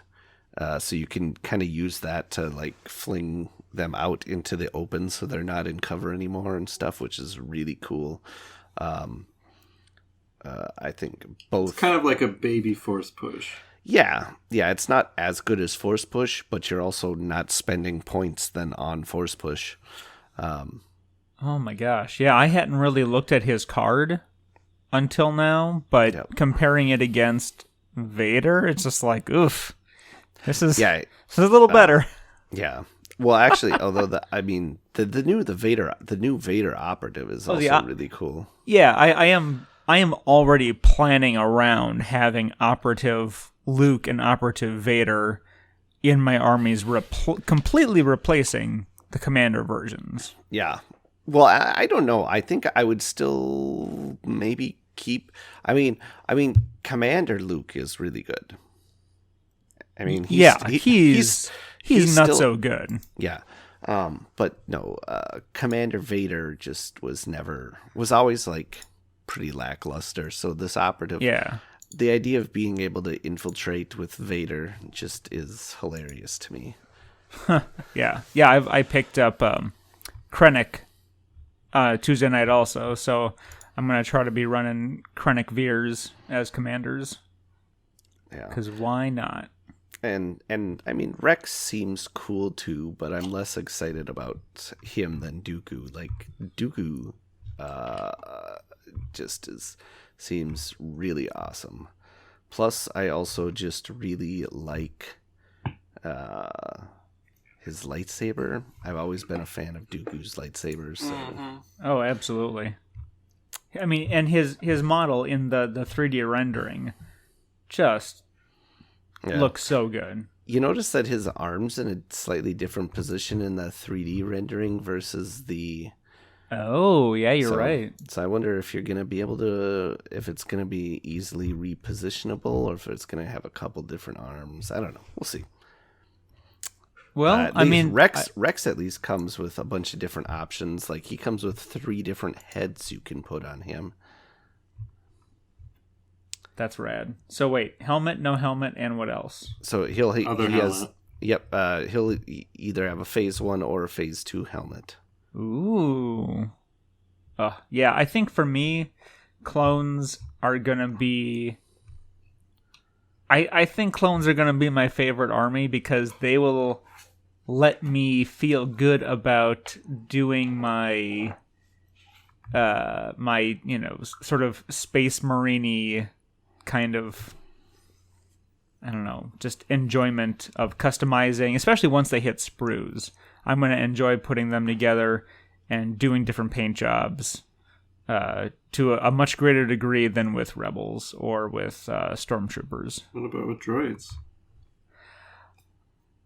So you can kind of use that to like fling them out into the open so they're not in cover anymore and stuff, which is really cool. I think both... It's kind of like a baby force push. Yeah, it's not as good as force push, but you're also not spending points then on force push. Oh my gosh. Yeah, I hadn't really looked at his card until now, but Yep. comparing it against Vader, it's just like, oof. This is Yeah, this is a little better. yeah. Well, actually, although the new Vader operative is also really cool. Yeah, I am already planning around having operative Luke and operative Vader in my armies, completely replacing the commander versions. Yeah. Well, I don't know. I think I would still maybe keep. I mean, Commander Luke is really good. I mean, he's not still, so good. Yeah. But no, Commander Vader just was always like pretty lackluster. So this operative, Yeah. the idea of being able to infiltrate with Vader just is hilarious to me. Yeah. I picked up Krennic Tuesday night also, so I'm gonna try to be running Krennic Veers as commanders. Yeah. Because why not? And I mean, Rex seems cool too, but I'm less excited about him than Dooku. Like Dooku, seems really awesome. Plus, I also just really like his lightsaber. I've always been a fan of Dooku's lightsabers. So. Mm-hmm. Oh, absolutely. I mean, and his model in the 3D rendering just looks so good. You notice that his arm's in a slightly different position in the 3D rendering versus the... Oh, yeah, you're right. So I wonder if you're going to be able to... If it's going to be easily repositionable or if it's going to have a couple different arms. I don't know. We'll see. Well, I mean... Rex at least comes with a bunch of different options. Like, he comes with 3 different heads you can put on him. That's rad. So wait, helmet, no helmet, and what else? So he'll either have a phase 1 or a phase 2 helmet. Ooh. Yeah, I think for me, clones are gonna be... I think clones are gonna be my favorite army because they will let me feel good about doing my sort of space marine-y kind of, I don't know, just enjoyment of customizing, especially once they hit sprues. I'm going to enjoy putting them together and doing different paint jobs to a much greater degree than with Rebels or with Stormtroopers. What about with droids?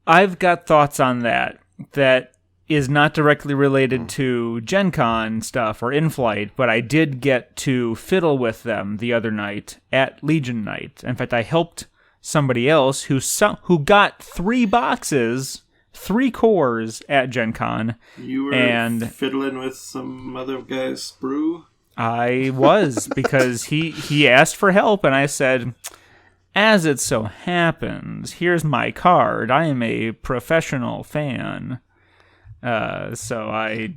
I've got thoughts on that. That is not directly related to GenCon stuff or in-flight, but I did get to fiddle with them the other night at Legion Night. In fact, I helped somebody else who got 3 boxes, 3 cores at GenCon. You were fiddling with some other guy's sprue? I was, because he asked for help, and I said, as it so happens, here's my card. I am a professional fan. So I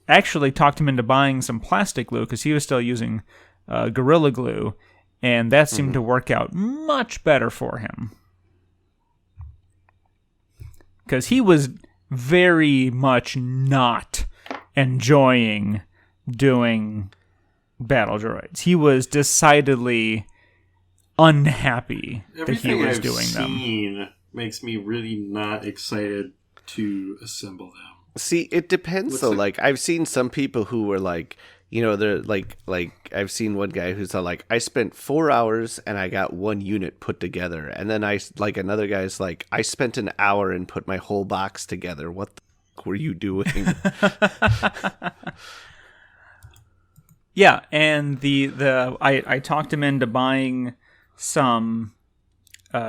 actually talked him into buying some plastic glue because he was still using Gorilla Glue, and that seemed to work out much better for him. Because he was very much not enjoying doing battle droids. He was decidedly unhappy that he was doing them. Everything I've seen makes me really not excited to assemble them. See, it depends though. Like, I've seen some people who were like, they're like I've seen one guy who's like, I spent 4 hours and I got 1 unit put together, and then another guy's like, I spent an hour and put my whole box together. What the fuck were you doing? Yeah, and I talked him into buying some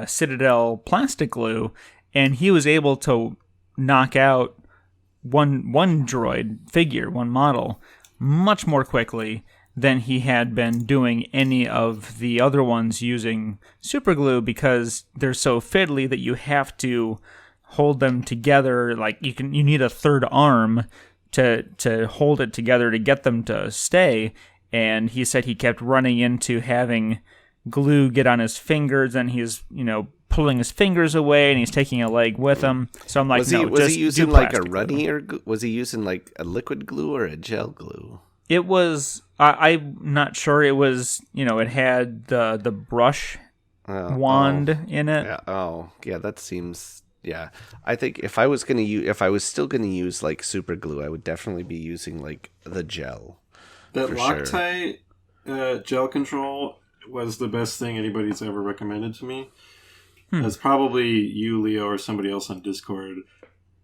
Citadel plastic glue, and he was able to knock out one droid figure, one model, much more quickly than he had been doing any of the other ones using super glue, because they're so fiddly that you have to hold them together. Like, you need a third arm to hold it together to get them to stay. And he said he kept running into having glue get on his fingers, and he's pulling his fingers away, and he's taking a leg with him. So I'm like, was he using like a runny, or was he using like a liquid glue or a gel glue? It was. I'm not sure. It was. It had the brush wand in it. Yeah. Oh, yeah. That seems. Yeah. I think if I was still gonna use like super glue, I would definitely be using like the gel. That for Loctite gel control was the best thing anybody's ever recommended to me. It's probably you, Leo, or somebody else on Discord,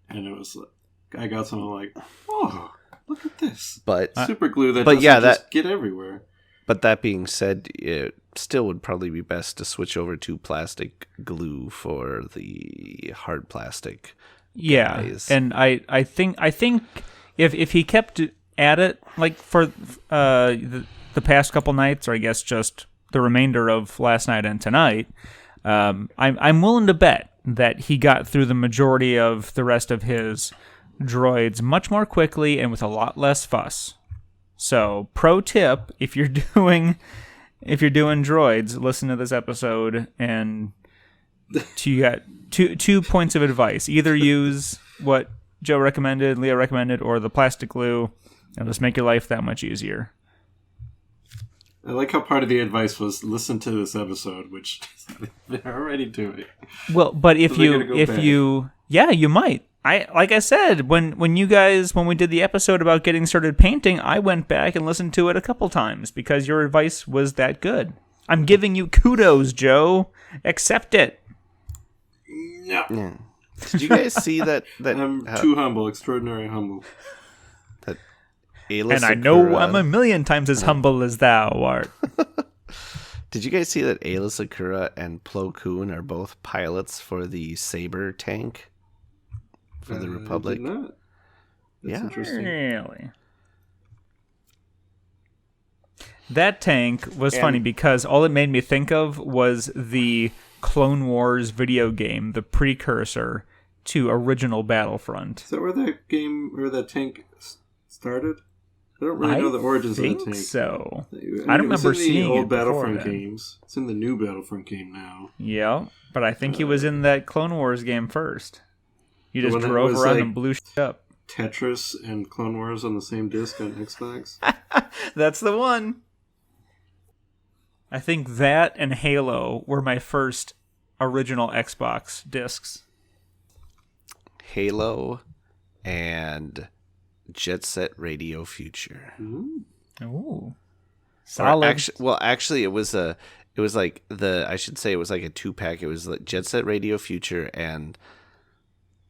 and it was like I got something like, oh, look at this, but super glue that doesn't just get everywhere. But that being said, it still would probably be best to switch over to plastic glue for the hard plastic. Yeah, guys. and I think if he kept at it like for the past couple nights, or I guess just the remainder of last night and tonight, I'm willing to bet that he got through the majority of the rest of his droids much more quickly and with a lot less fuss. So, pro tip: if you're doing droids, listen to this episode, and you got two points of advice. Either use what Joe recommended, Leo recommended, or the plastic glue. It'll just make your life that much easier. I like how part of the advice was listen to this episode, which they're already doing. Well, but you might. Like I said, when we did the episode about getting started painting, I went back and listened to it a couple times because your advice was that good. I'm giving you kudos, Joe. Accept it. No. Yeah. Did you guys see that I'm too humble, extraordinary humble. And I know I'm a million times as humble as thou art. Did you guys see that Ayla Sakura and Plo Koon are both pilots for the Saber tank for the Republic? I did not. That's interesting. Really? That tank was funny because all it made me think of was the Clone Wars video game, the precursor to original Battlefront. Is that where that game or that tank started? I don't really know the origins of the tank. So I don't remember seeing the old it before Battlefront then. games. It's in the new Battlefront game now. Yeah, but I think he was in that Clone Wars game first. You just one that drove was around like and blew shit up. Tetris and Clone Wars on the same disc on Xbox. That's the one. I think that and Halo were my first original Xbox discs. Halo and Jet Set Radio Future. Ooh. Solid. Actually, it was like I should say it was like a 2-pack. It was like Jet Set Radio Future and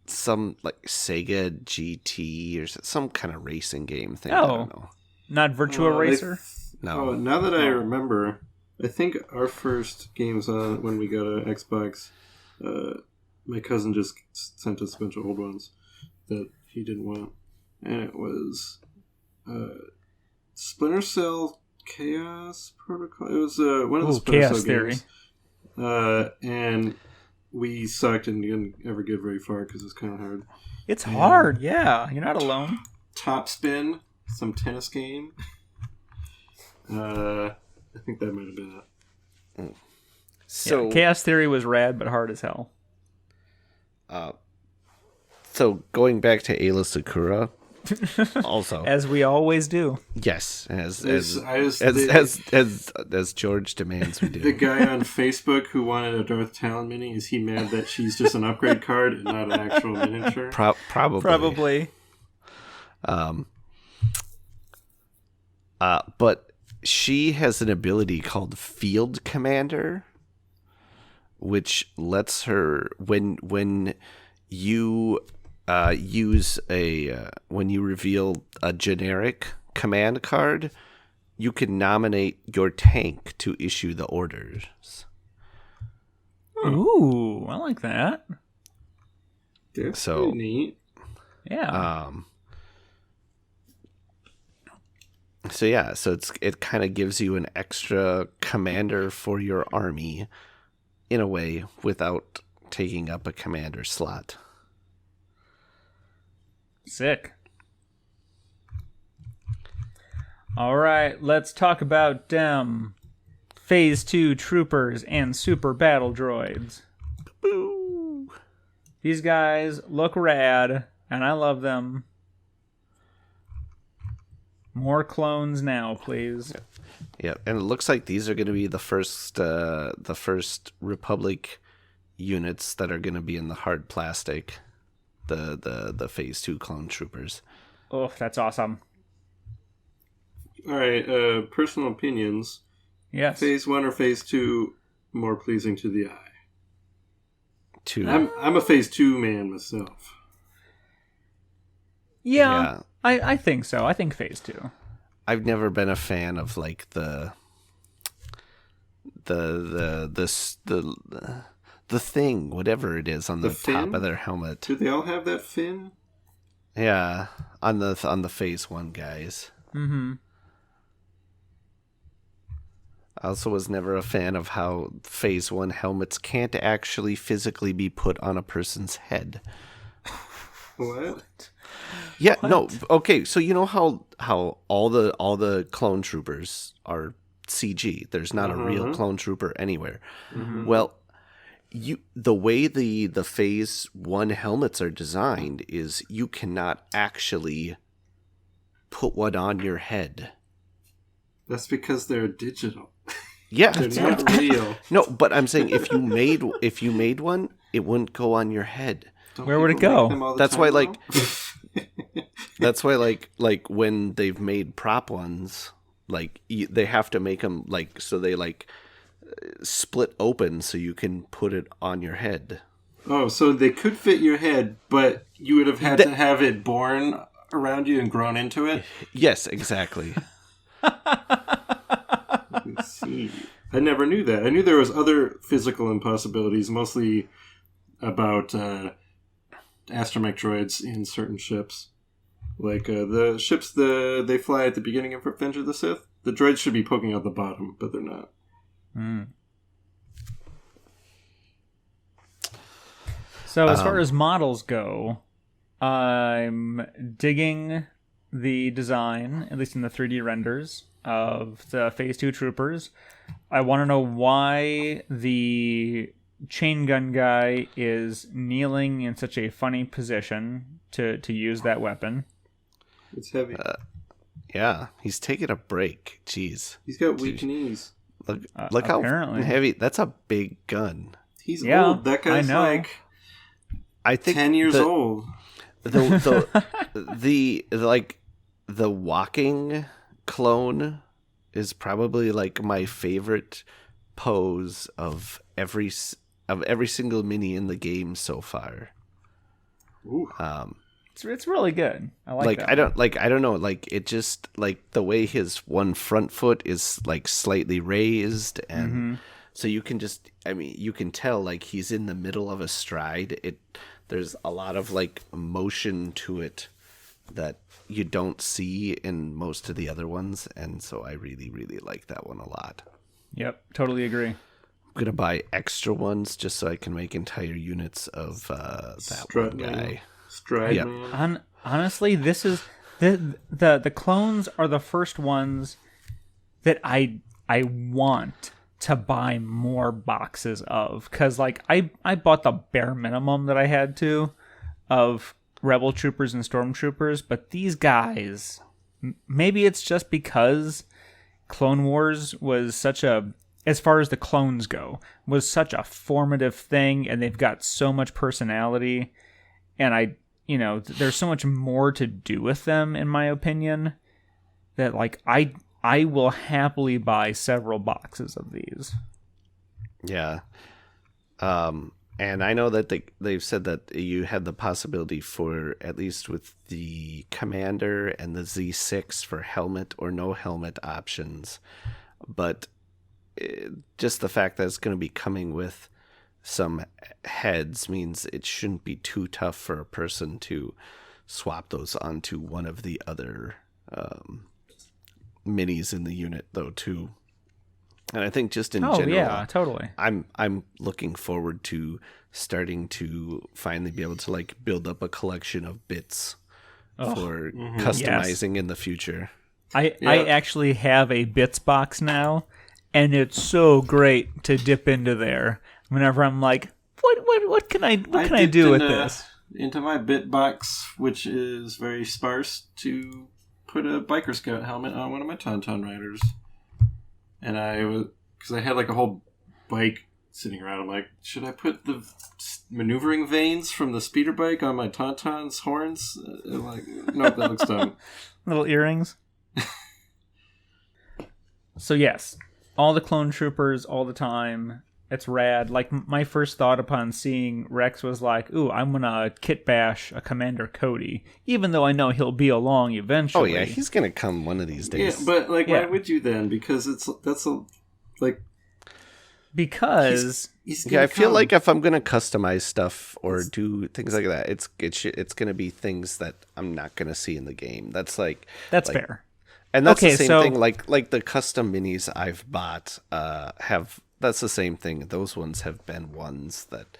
some like Sega GT or some kind of racing game thing. I don't know. Not Virtua Racer? No. Oh, now that I remember, I think our first games on when we got an Xbox, my cousin just sent us a bunch of old ones that he didn't want. And it was Splinter Cell Chaos Protocol. It was one of the Splinter Chaos Cell Theory. games. And we sucked and didn't ever get very far because it's kind of hard. It's hard, yeah. You're not alone. Top Spin, some tennis game. I think that might have been it. So Chaos Theory was rad, but hard as hell. So going back to Ayla Sakura, also As we always do. yes, as George demands we do. The guy on Facebook who wanted a Darth Talon mini, is he mad that she's just an upgrade card and not an actual miniature? Probably. But she has an ability called Field Commander, which lets her when you when you reveal a generic command card, you can nominate your tank to issue the orders. Ooh, I like that. That's So- pretty neat. Yeah. So it kind of gives you an extra commander for your army in a way without taking up a commander slot. Sick. All right, let's talk about Phase 2 troopers and super battle droids. Boo! These guys look rad, and I love them More clones now, please. Yeah, and it looks like these are going to be the first Republic units that are going to be in the hard plastic, the Phase 2 clone troopers. Oh, that's awesome. All right, personal opinions. Yes. Phase 1 or Phase 2 more pleasing to the eye? 2. I'm a Phase 2 man myself. Yeah. I think so. I think Phase 2. I've never been a fan of like the thing, whatever it is on the top of their helmet. Do they all have that fin? Yeah, on the Phase 1 guys. Mm-hmm. I also was never a fan of how Phase 1 helmets can't actually physically be put on a person's head. What? Yeah, no. Okay, so you know how all the clone troopers are CG. There's not a real clone trooper anywhere. Mm-hmm. Well, the way the Phase 1 helmets are designed is you cannot actually put one on your head. That's because they're digital. Yeah, They're not real. No, but I'm saying if you made one, it wouldn't go on your head. Where would it go? That's why, that's why, like when they've made prop ones, like they have to make them like so they like split open so you can put it on your head. Oh, so they could fit your head, but you would have had to have it born around you and grown into it? Yes, exactly. Let's see. I never knew that. I knew there was other physical impossibilities, mostly about astromech droids in certain ships. Like the ships they fly at the beginning of Revenge of the Sith. The droids should be poking out the bottom, but they're not. So as far as models go, I'm digging the design, at least in the 3D renders, of the Phase 2 troopers. I want to know why the chain gun guy is kneeling in such a funny position to use that weapon. It's heavy. Yeah, he's taking a break. Jeez. He's got weak knees. Look how apparently. heavy. That's a big gun. He's old. That guy's like I think 10 years old. The walking clone is probably like my favorite pose of every single mini in the game so far. Ooh. It's really good. I like that. I don't know, like it just like the way his one front foot is like slightly raised, and so you can you can tell like he's in the middle of a stride. There's a lot of like motion to it that you don't see in most of the other ones, and so I really, really like that one a lot. Yep, totally agree. I'm gonna buy extra ones just so I can make entire units of that one guy. Stride. Yep. Honestly, this is the clones are the first ones that I want to buy more boxes of, because like I bought the bare minimum that I had to of Rebel troopers and stormtroopers, but these guys, maybe it's just because Clone Wars was such a, as far as the clones go, was such a formative thing, and they've got so much personality, and there's so much more to do with them, in my opinion, that like I will happily buy several boxes of these. Yeah. And I know that they've said that you had the possibility for, at least with the Commander and the Z6, for helmet or no helmet options. But just the fact that it's going to be coming with some heads means it shouldn't be too tough for a person to swap those onto one of the other minis in the unit, though, too. And I think just in general, yeah, totally. I'm looking forward to starting to finally be able to like build up a collection of bits for customizing in the future. I actually have a bits box now, and it's so great to dip into there whenever I'm like, what can I do with this? Into my bit box, which is very sparse, to put a biker scout helmet on one of my Tauntaun riders, and because I had like a whole bike sitting around. I'm like, should I put the maneuvering vanes from the speeder bike on my Tauntaun's horns? I'm like, nope, that looks dumb. Little earrings. So yes, all the clone troopers all the time. It's rad. Like, my first thought upon seeing Rex was like, ooh, I'm gonna kit bash a Commander Cody, even though I know he'll be along eventually. Oh yeah, he's gonna come one of these days. Yeah, but like, why would you then? Because because I feel like if I'm gonna customize stuff or do things like that, it's gonna be things that I'm not gonna see in the game. That's fair. And that's the same thing. Like the custom minis I've bought have. That's the same thing. Those ones have been ones that,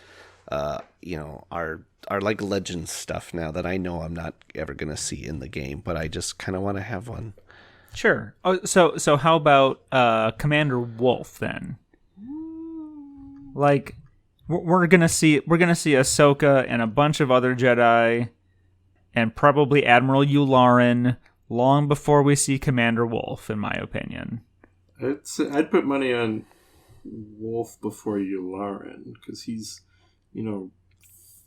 are like legend stuff now that I know I'm not ever gonna see in the game, but I just kind of want to have one. Sure. Oh, so how about Commander Wolf then? Like, we're gonna see Ahsoka and a bunch of other Jedi, and probably Admiral Yularen long before we see Commander Wolf, in my opinion. I'd put money on Wolf before Yularen, because he's,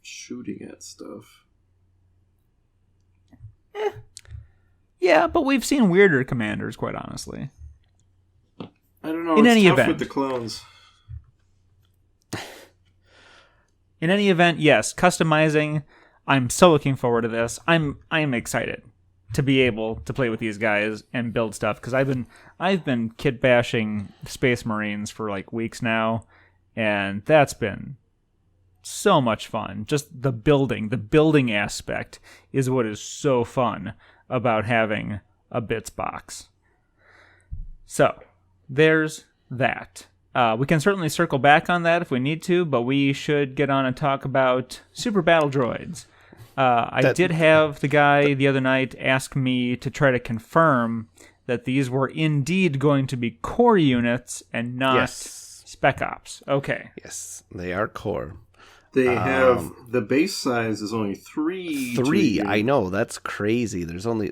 shooting at stuff. Yeah, but we've seen weirder commanders, quite honestly. I don't know. In it's any tough event, with the clones. In any event, yes, customizing. I'm so looking forward to this. I'm excited to be able to play with these guys and build stuff, because I've been kit bashing Space Marines for like weeks now, and that's been so much fun. Just the building aspect is what is so fun about having a bits box. So there's that. We can certainly circle back on that if we need to, but we should get on and talk about super battle droids. I did have the guy the other night ask me to try to confirm that these were indeed going to be core units and not spec ops. Okay. Yes, they are core. They have the base size is only 3. 3, I know, that's crazy. There's only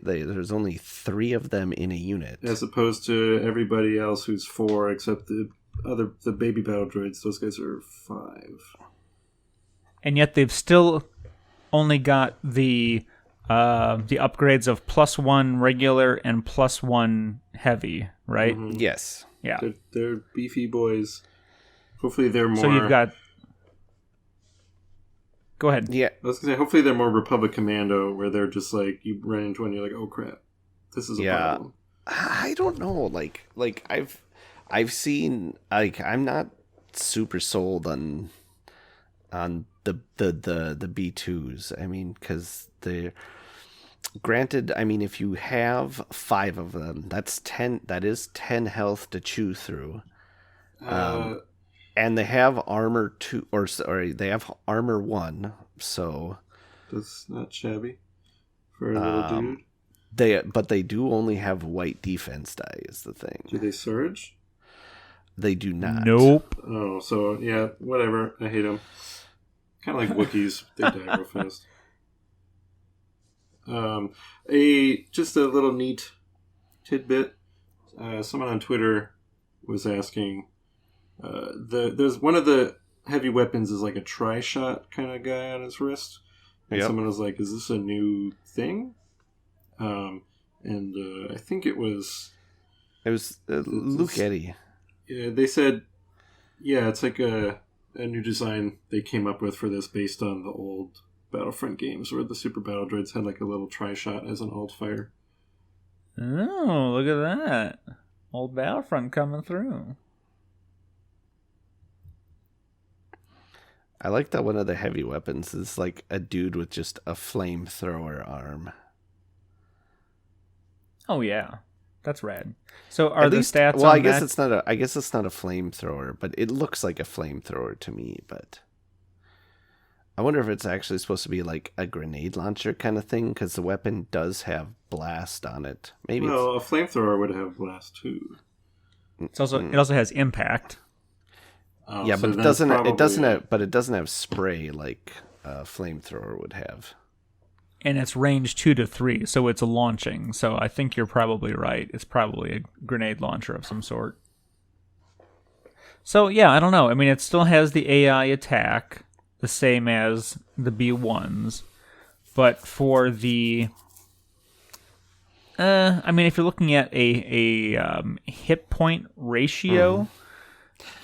3 of them in a unit, as opposed to everybody else who's 4, except the baby battle droids. Those guys are 5, and yet they've still only got the upgrades of +1 regular and +1 heavy, right? Mm-hmm. Yes. Yeah. They're beefy boys. Hopefully they're more... So you've got... Go ahead. Yeah. I was going to say, hopefully they're more Republic Commando, where they're just like, you run into one, you're like, oh crap, this is a problem. I don't know. Like I've seen, like, I'm not super sold on the B2s. I mean, because they're granted. I mean, if you have 5 of them, that's 10. That is 10 health to chew through. And they have armor 2, or sorry, they have armor 1. So that's not shabby for a little dude. But they do only have white defense die. Is the thing. Do they surge? They do not. Nope. Oh, so yeah, whatever. I hate them. Kind of like Wookiees. They die real fast. Just a little neat tidbit. Someone on Twitter was asking. There's one of the heavy weapons is like a tri-shot kind of guy on his wrist. And someone was like, "Is this a new thing?" And I think it was. It was Luke Eddy. Yeah, they said, yeah, it's like a new design they came up with for this based on the old Battlefront games where the super battle droids had like a little tri-shot as an alt fire. Oh, look at that. Old Battlefront coming through. I like that one of the heavy weapons is like a dude with just a flamethrower arm. Oh yeah, that's rad. So are At the least, stats? Well, on I guess that... it's not a. I guess it's not a flamethrower, but it looks like a flamethrower to me. But I wonder if it's actually supposed to be like a grenade launcher kind of thing, because the weapon does have blast on it. Maybe. Well, a flamethrower would have blast too. It also has impact. Oh, yeah, so but it doesn't have spray like a flamethrower would have. and it's range 2 to 3, so it's launching. So I think you're probably right. It's probably a grenade launcher of some sort. So yeah, I don't know. I mean, it still has the AI attack, the same as the B1s, but for the I mean, if you're looking at a hit point ratio,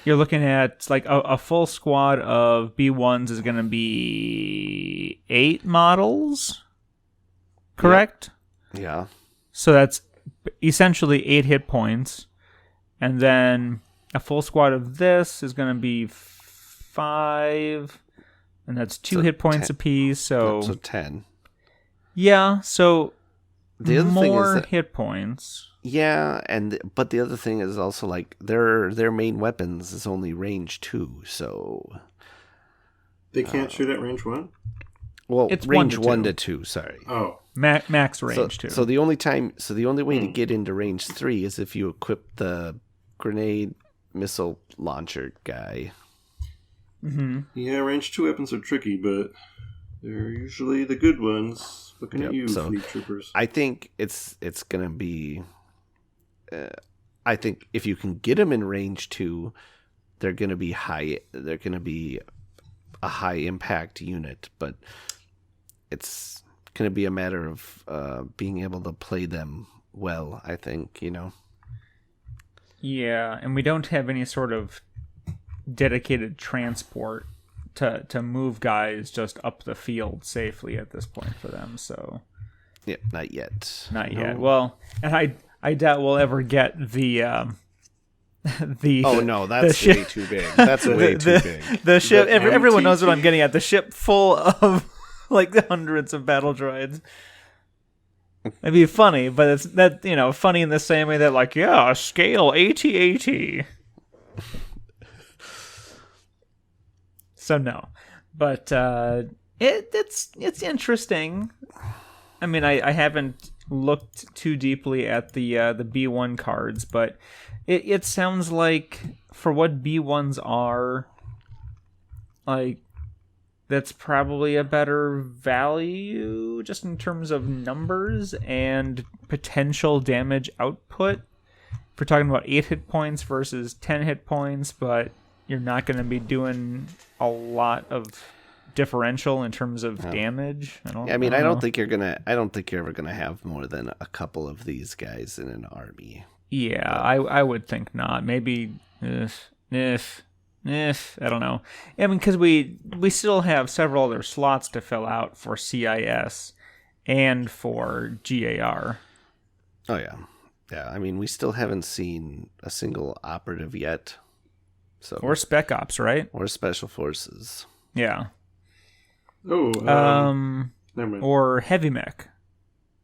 you're looking at like a full squad of B1s is going to be 8 models, correct? Yeah. So that's essentially 8 hit points, and then a full squad of this is going to be 5, and that's 2 hit points 10. apiece. So 10. Yeah, so The other thing is more that, hit points. yeah, but the other thing is also like their main weapons is only range 2, so They can't shoot at range 1? well, It's range 1 to 2, sorry. Oh. Max range too. So the only way to get into range 3 is if you equip the grenade missile launcher guy. Yeah, range 2 weapons are tricky, but they're usually the good ones. Looking at you, so fleet troopers. I think it's gonna be. I think if you can get them in range 2, they're gonna be high. They're gonna be a high impact unit, but it's gonna be a matter of being able to play them well. I think Yeah, and we don't have any sort of dedicated transport to move guys just up the field safely at this point for them. So Yeah, not yet. not yet. Well, and I doubt we'll ever get the the. Oh no, the that's ship- way too big. That's way too big. The ship. Everyone knows what I'm MTT. getting at. The ship full of like hundreds of battle droids. It'd be funny, but it's funny in the same way that like scale AT-AT. So no, but it's interesting. I mean, I haven't looked too deeply at the B1 cards, but it sounds like for what B1s are, like that's probably a better value just in terms of numbers and potential damage output. If we're talking about 8 hit points versus 10 hit points, but you're not going to be doing a lot of differential in terms of damage. I don't think you're ever gonna have more than a couple of these guys in an army. Yeah, I would think not. Maybe if I don't know. I mean, because we still have several other slots to fill out for CIS and for GAR. Oh yeah. I mean, we still haven't seen a single operative yet. So Or Spec Ops, right? or special forces. Yeah. Oh, never mind. Or Heavy Mech.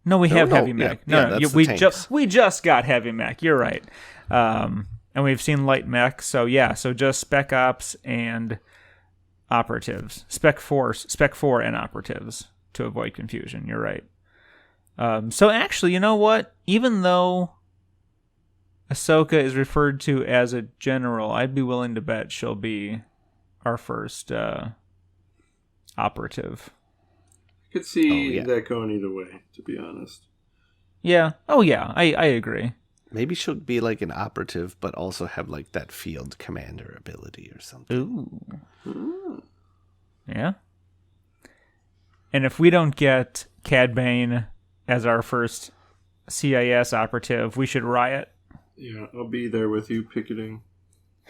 No, we have no, Heavy yeah, Mech. yeah, No, that's the we tanks. just got Heavy Mech. You're right. And we've seen Light Mech. So yeah, so just Spec Ops and operatives. Spec 4 and operatives to avoid confusion. You're right. So actually, you know what? Even though Ahsoka is referred to as a general, I'd be willing to bet she'll be our first operative. I could see Oh, yeah. that going either way, to be honest. Yeah. Oh, yeah. I agree. Maybe she'll be like an operative, but also have like that field commander ability or something. Ooh. Yeah. And if we don't get Cad Bane as our first CIS operative, we should riot. Yeah, I'll be there with you picketing.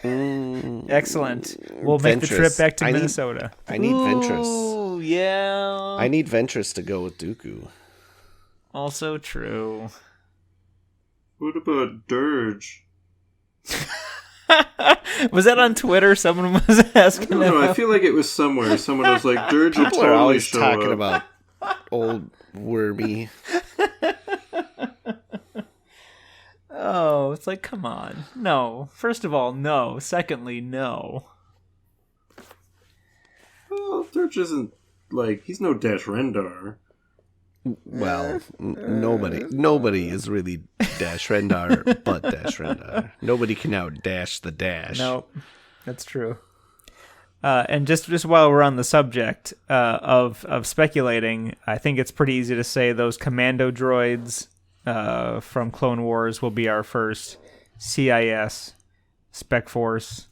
Excellent. We'll make the trip Ventress. back to Minnesota. I need Ventress. Ooh, yeah. I need Ventress to go with Dooku. Also true. What about Dirge? Was that on Twitter? Someone was I asking don't know. I about. feel like it was somewhere. Someone was like, Dirge will People are totally always show talking up. about old Wormy. Oh, it's like, come on. No. First of all, no. Secondly, no. Well, Dirge isn't, like, he's no Dash Rendar. Well, nobody is really Dash Rendar but Dash Rendar. Nobody can out dash the dash. No, that's true. And just while we're on the subject of speculating, I think it's pretty easy to say those commando droids from Clone Wars will be our first CIS Spec Force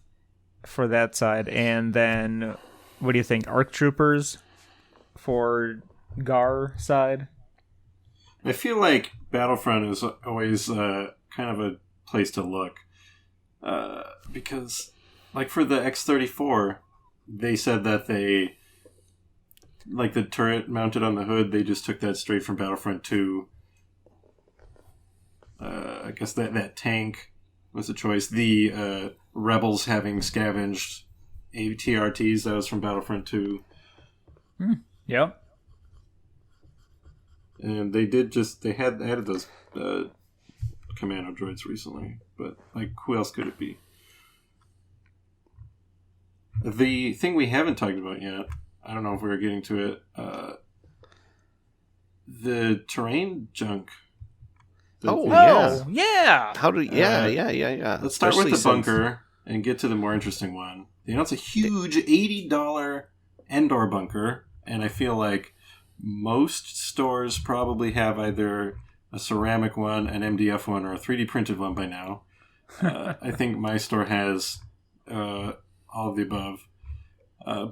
for that side. And then, what do you think, ARC Troopers for GAR side? I feel like Battlefront is always kind of a place to look. Because, like for the X-34, they said that they, like the turret mounted on the hood, they just took that straight from Battlefront 2. I guess that tank was a choice. The Rebels having scavenged ATRTs, that was from Battlefront 2. Yep. And they had added those commando droids recently. But, like, who else could it be? The thing we haven't talked about yet, I don't know if we were getting to it, the terrain junk. Yeah. How do? Yeah. Let's start with Especially the bunker and get to the more interesting one. They announced a huge $80 Endor bunker, and I feel like most stores probably have either a ceramic one, an MDF one, or a 3D printed one by now. I think my store has all of the above.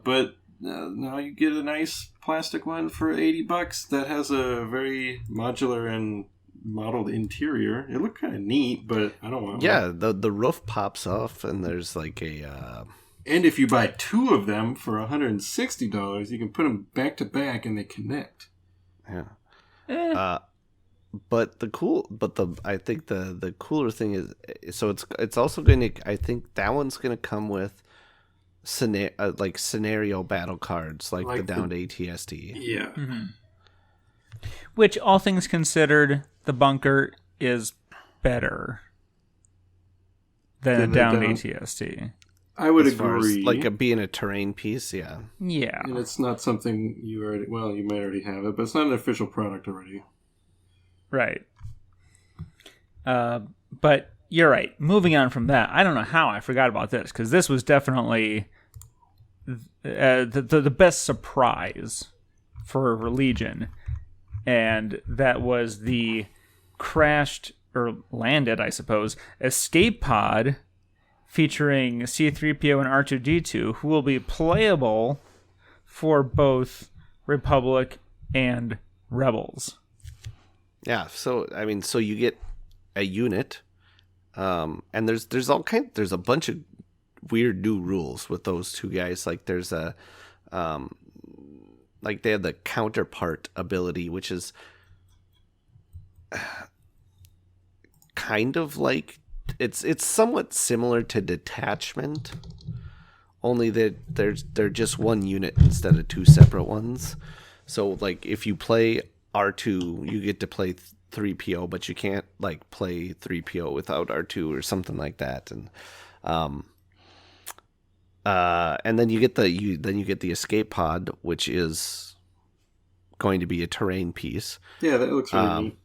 But now you get a nice plastic one for $80 that has a very modular and modeled interior. It looked kind of neat, but I don't want one. the roof pops off and there's like a And if you buy two of them for $160, you can put them back to back and they connect. but I think the cooler thing is, so it's also going to, I think that one's going to come with scenario battle cards like the downed ATST. Yeah. Mm-hmm. Which, all things considered, the bunker is better than a downed ATST. I would As far as, agree. like being a terrain piece, yeah. Yeah. And it's not something you might already have it, but it's not an official product already. Right. But you're right. Moving on from that, I don't know how I forgot about this, because this was definitely the best surprise for Legion. And that was the crashed, or landed, I suppose, escape pod featuring C-3PO and R2-D2, who will be playable for both Republic and Rebels. Yeah, so you get a unit, and there's a bunch of weird new rules with those two guys. Like there's a like they have the counterpart ability, which is kind of like it's somewhat similar to detachment, only that they're just one unit instead of two separate ones. So like if you play R2, you get to play 3PO, but you can't like play 3PO without R2 or something like that. And then you get the escape pod, which is going to be a terrain piece. Yeah, that looks really neat.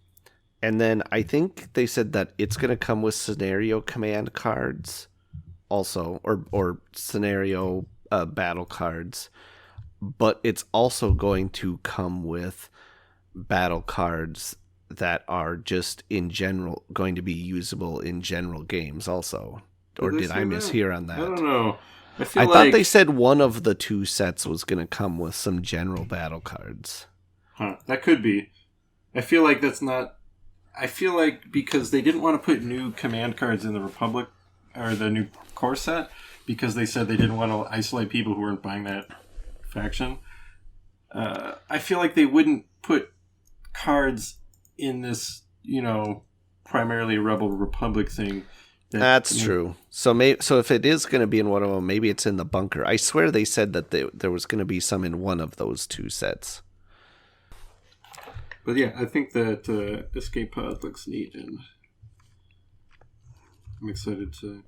And then I think they said that it's going to come with scenario command cards also, or scenario battle cards, but it's also going to come with battle cards that are just in general going to be usable in general games also. Or did I mishear on that? I don't know. I thought they said one of the two sets was going to come with some general battle cards. Huh, that could be. I feel like that's not... I feel like because they didn't want to put new command cards in the Republic, or the new core set, because they said they didn't want to isolate people who weren't buying that faction. I feel like they wouldn't put cards in this, primarily Rebel Republic thing. That's true. So if it is going to be in one of them, maybe it's in the bunker. I swear they said that there was going to be some in one of those two sets. But yeah, I think that escape pod looks neat, and I'm excited to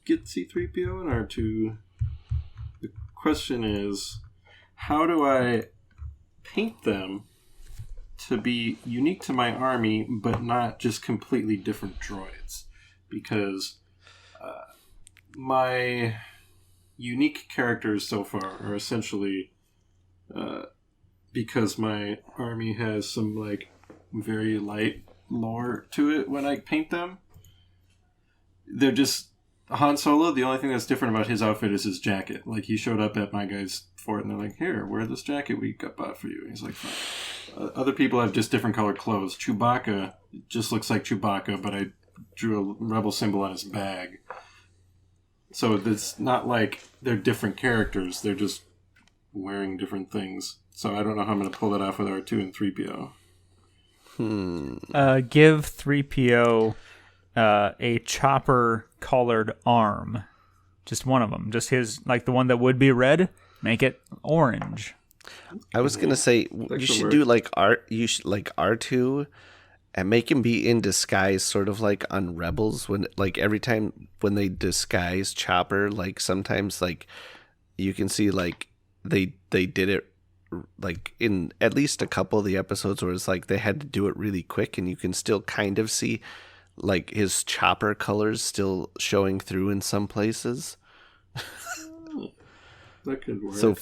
get C-3PO and R2. The question is, how do I paint them to be unique to my army, but not just completely different droids? Because my unique characters so far are essentially because my army has some like very light lore to it when I paint them. They're just Han Solo. The only thing that's different about his outfit is his jacket. Like he showed up at my guys' fort and they're like, "Here, wear this jacket we got bought for you." And he's like, "Fine." Other people have just different colored clothes. Chewbacca just looks like Chewbacca, but I drew a rebel symbol on his bag. So it's not like they're different characters. They're just wearing different things. So I don't know how I'm going to pull that off with R2 and 3PO. Give 3PO a chopper-colored arm. Just one of them. Just his, like the one that would be red, make it orange. I was going to say, you should do like R2 and make him be in disguise, sort of like on Rebels, when like every time when they disguise Chopper, like sometimes like you can see like they did it like in at least a couple of the episodes where it's like they had to do it really quick, and you can still kind of see like his Chopper colors still showing through in some places. That could work. So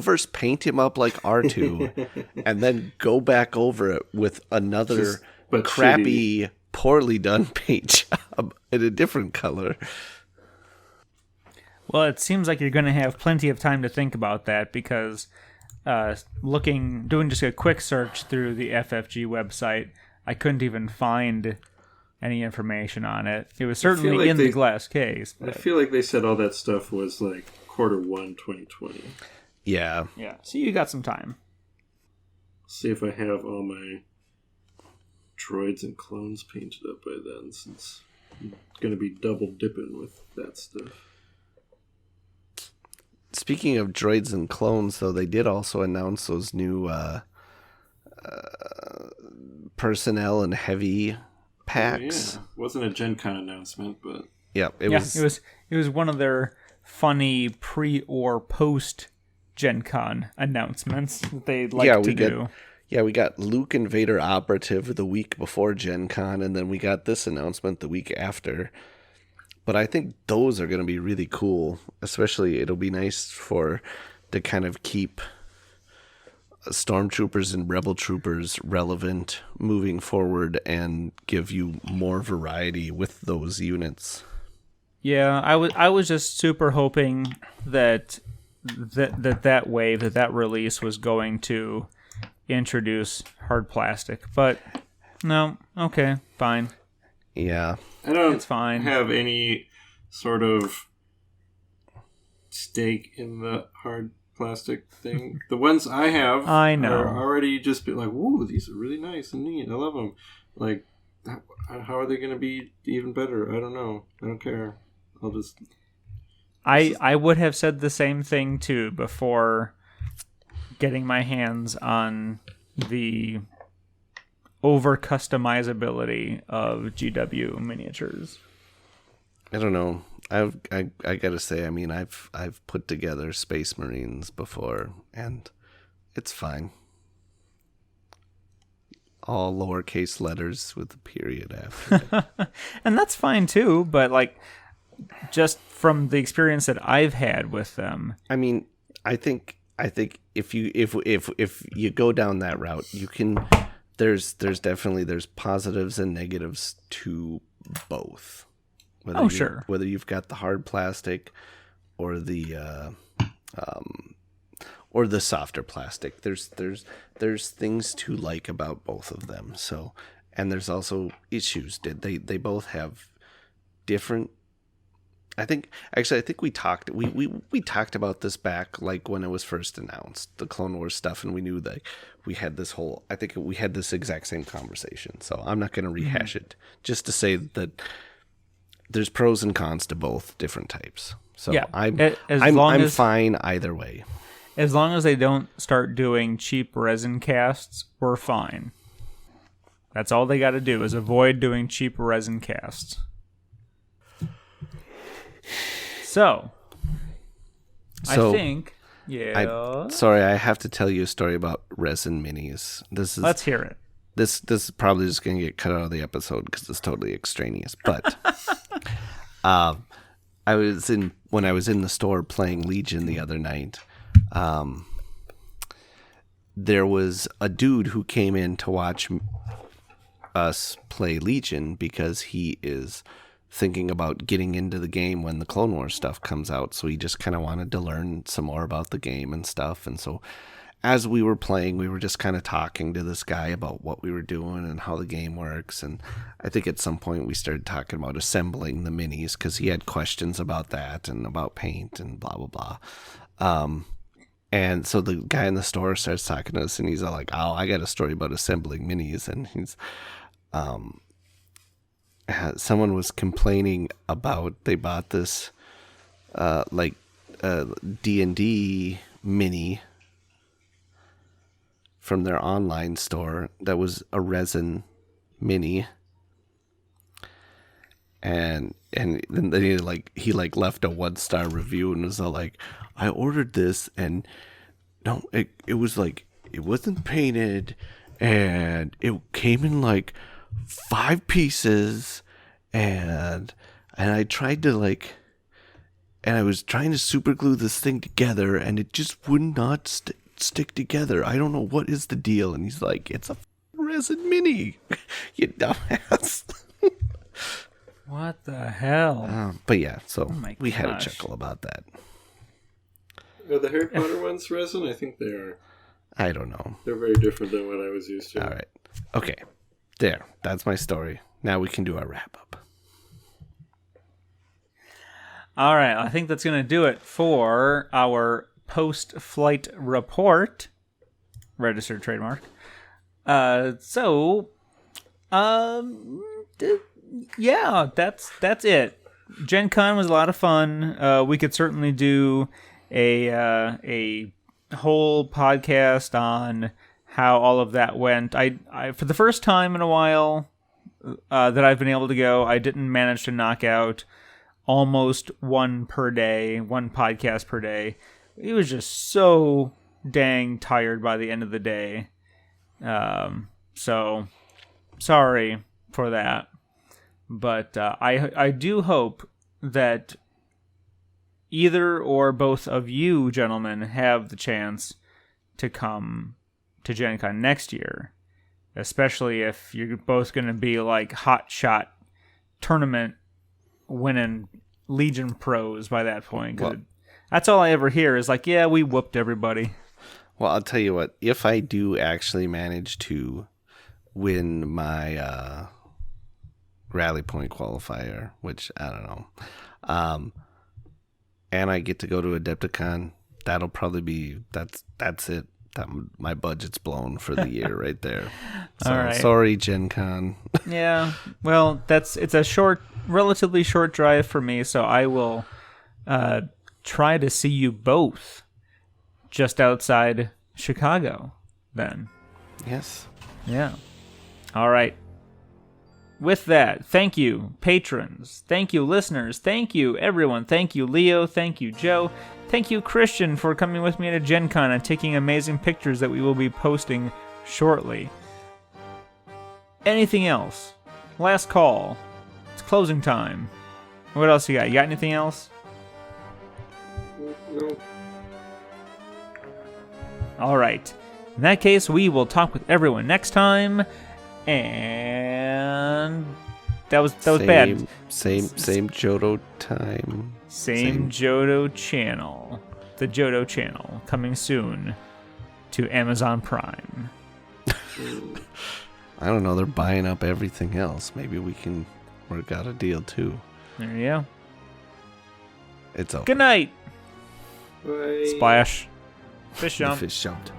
first paint him up like R2 and then go back over it with another crappy, poorly done paint job in a different color. Well, it seems like you're going to have plenty of time to think about that because doing just a quick search through the FFG website, I couldn't even find any information on it. It was certainly in the glass case. But I feel like they said all that stuff was like Q1 2020. Yeah. Yeah. So you got some time. See if I have all my droids and clones painted up by then, since I'm going to be double dipping with that stuff. Speaking of droids and clones, though, they did also announce those new personnel and heavy packs. Oh, yeah. Wasn't a GenCon announcement, but yeah, it was one of their funny pre or post GenCon announcements that they'd like to do. We got Luke and Vader Operative the week before GenCon, and then we got this announcement the week after. But I think those are going to be really cool. Especially, it'll be nice to kind of keep Stormtroopers and Rebel Troopers relevant moving forward and give you more variety with those units. Yeah, I was just super hoping that wave, that release was going to introduce hard plastic, but no. Okay, fine. Yeah, it's fine. Have any sort of stake in the hard plastic thing. The ones I have are already just be like, "Woo, these are really nice and neat. I love them." Like, how are they going to be even better? I don't know. I don't care. I'll just. I would have said the same thing too before getting my hands on the over customizability of GW miniatures. I don't know. I gotta say, I mean, I've put together Space Marines before, and it's fine. All lowercase letters with a period after it. And that's fine too, but like, just from the experience that I've had with them, I mean, I think if you go down that route, you can. There's definitely positives and negatives to both. Whether you've got the hard plastic or the softer plastic, there's things to like about both of them. So, and there's also issues. They both have different. I think we talked about this back like when it was first announced, the Clone Wars stuff, and we knew that we had this exact same conversation. So I'm not going to rehash it, just to say that there's pros and cons to both different types. So yeah, I'm fine either way. As long as they don't start doing cheap resin casts, we're fine. That's all they got to do is avoid doing cheap resin casts. So I think, yeah. Sorry, I have to tell you a story about resin minis. Let's hear it. This is probably just going to get cut out of the episode because it's totally extraneous. But when I was in the store playing Legion the other night. There was a dude who came in to watch us play Legion because he is thinking about getting into the game when the Clone Wars stuff comes out. So he just kind of wanted to learn some more about the game and stuff. And so as we were playing, we were just kind of talking to this guy about what we were doing and how the game works. And I think at some point we started talking about assembling the minis because he had questions about that and about paint and blah, blah, blah. And so the guy in the store starts talking to us and he's all like, oh, I got a story about assembling minis. And he's, someone was complaining about, they bought this, D&D mini from their online store that was a resin mini, and then he left a 1-star review and was all like, I ordered this and no, it was like, it wasn't painted and it came in like 5 pieces and I tried to and I was trying to super glue this thing together and it just would not stick together. I don't know what is the deal. And he's like, it's a resin mini, you dumbass. What the hell? But yeah, so we gosh. had a chuckle about that. Are the Harry Potter ones resin? I think they are. I don't know. They're very different than what I was used to. All right. Okay. There. That's my story. Now we can do our wrap up. All right. I think that's going to do it for our post-flight report. Registered trademark. Yeah, that's it. GenCon was a lot of fun. We could certainly do a whole podcast on how all of that went. I for the first time in a while that I've been able to go, I didn't manage to knock out almost one podcast per day. It was just so dang tired by the end of the day. So sorry for that. But I do hope that either or both of you gentlemen have the chance to come to GenCon next year, especially if you're both going to be like hot shot tournament winning Legion pros by that point. Well, that's all I ever hear is like, yeah, we whooped everybody. Well, I'll tell you what, if I do actually manage to win my Rally Point qualifier, which I don't know, and I get to go to Adepticon, that'll probably be that's it. My budget's blown for the year right there. So, all right. Sorry, Gen Con. Yeah, well, it's a relatively short drive for me, so I will try to see you both just outside Chicago then. Yes. Yeah. All right. With that, thank you, patrons. Thank you, listeners. Thank you, everyone. Thank you, Leo. Thank you, Joe. Thank you, Christian, for coming with me to GenCon and taking amazing pictures that we will be posting shortly. Anything else? Last call. It's closing time. What else you got? You got anything else? No. All right. In that case, we will talk with everyone next time. And that was bad. Same Jodo time. Same Jodo channel. The Jodo channel coming soon to Amazon Prime. I don't know. They're buying up everything else. Maybe we can work out a deal too. There you go. It's over. Good night. Bye. Splash. Fish jump. The fish jumped.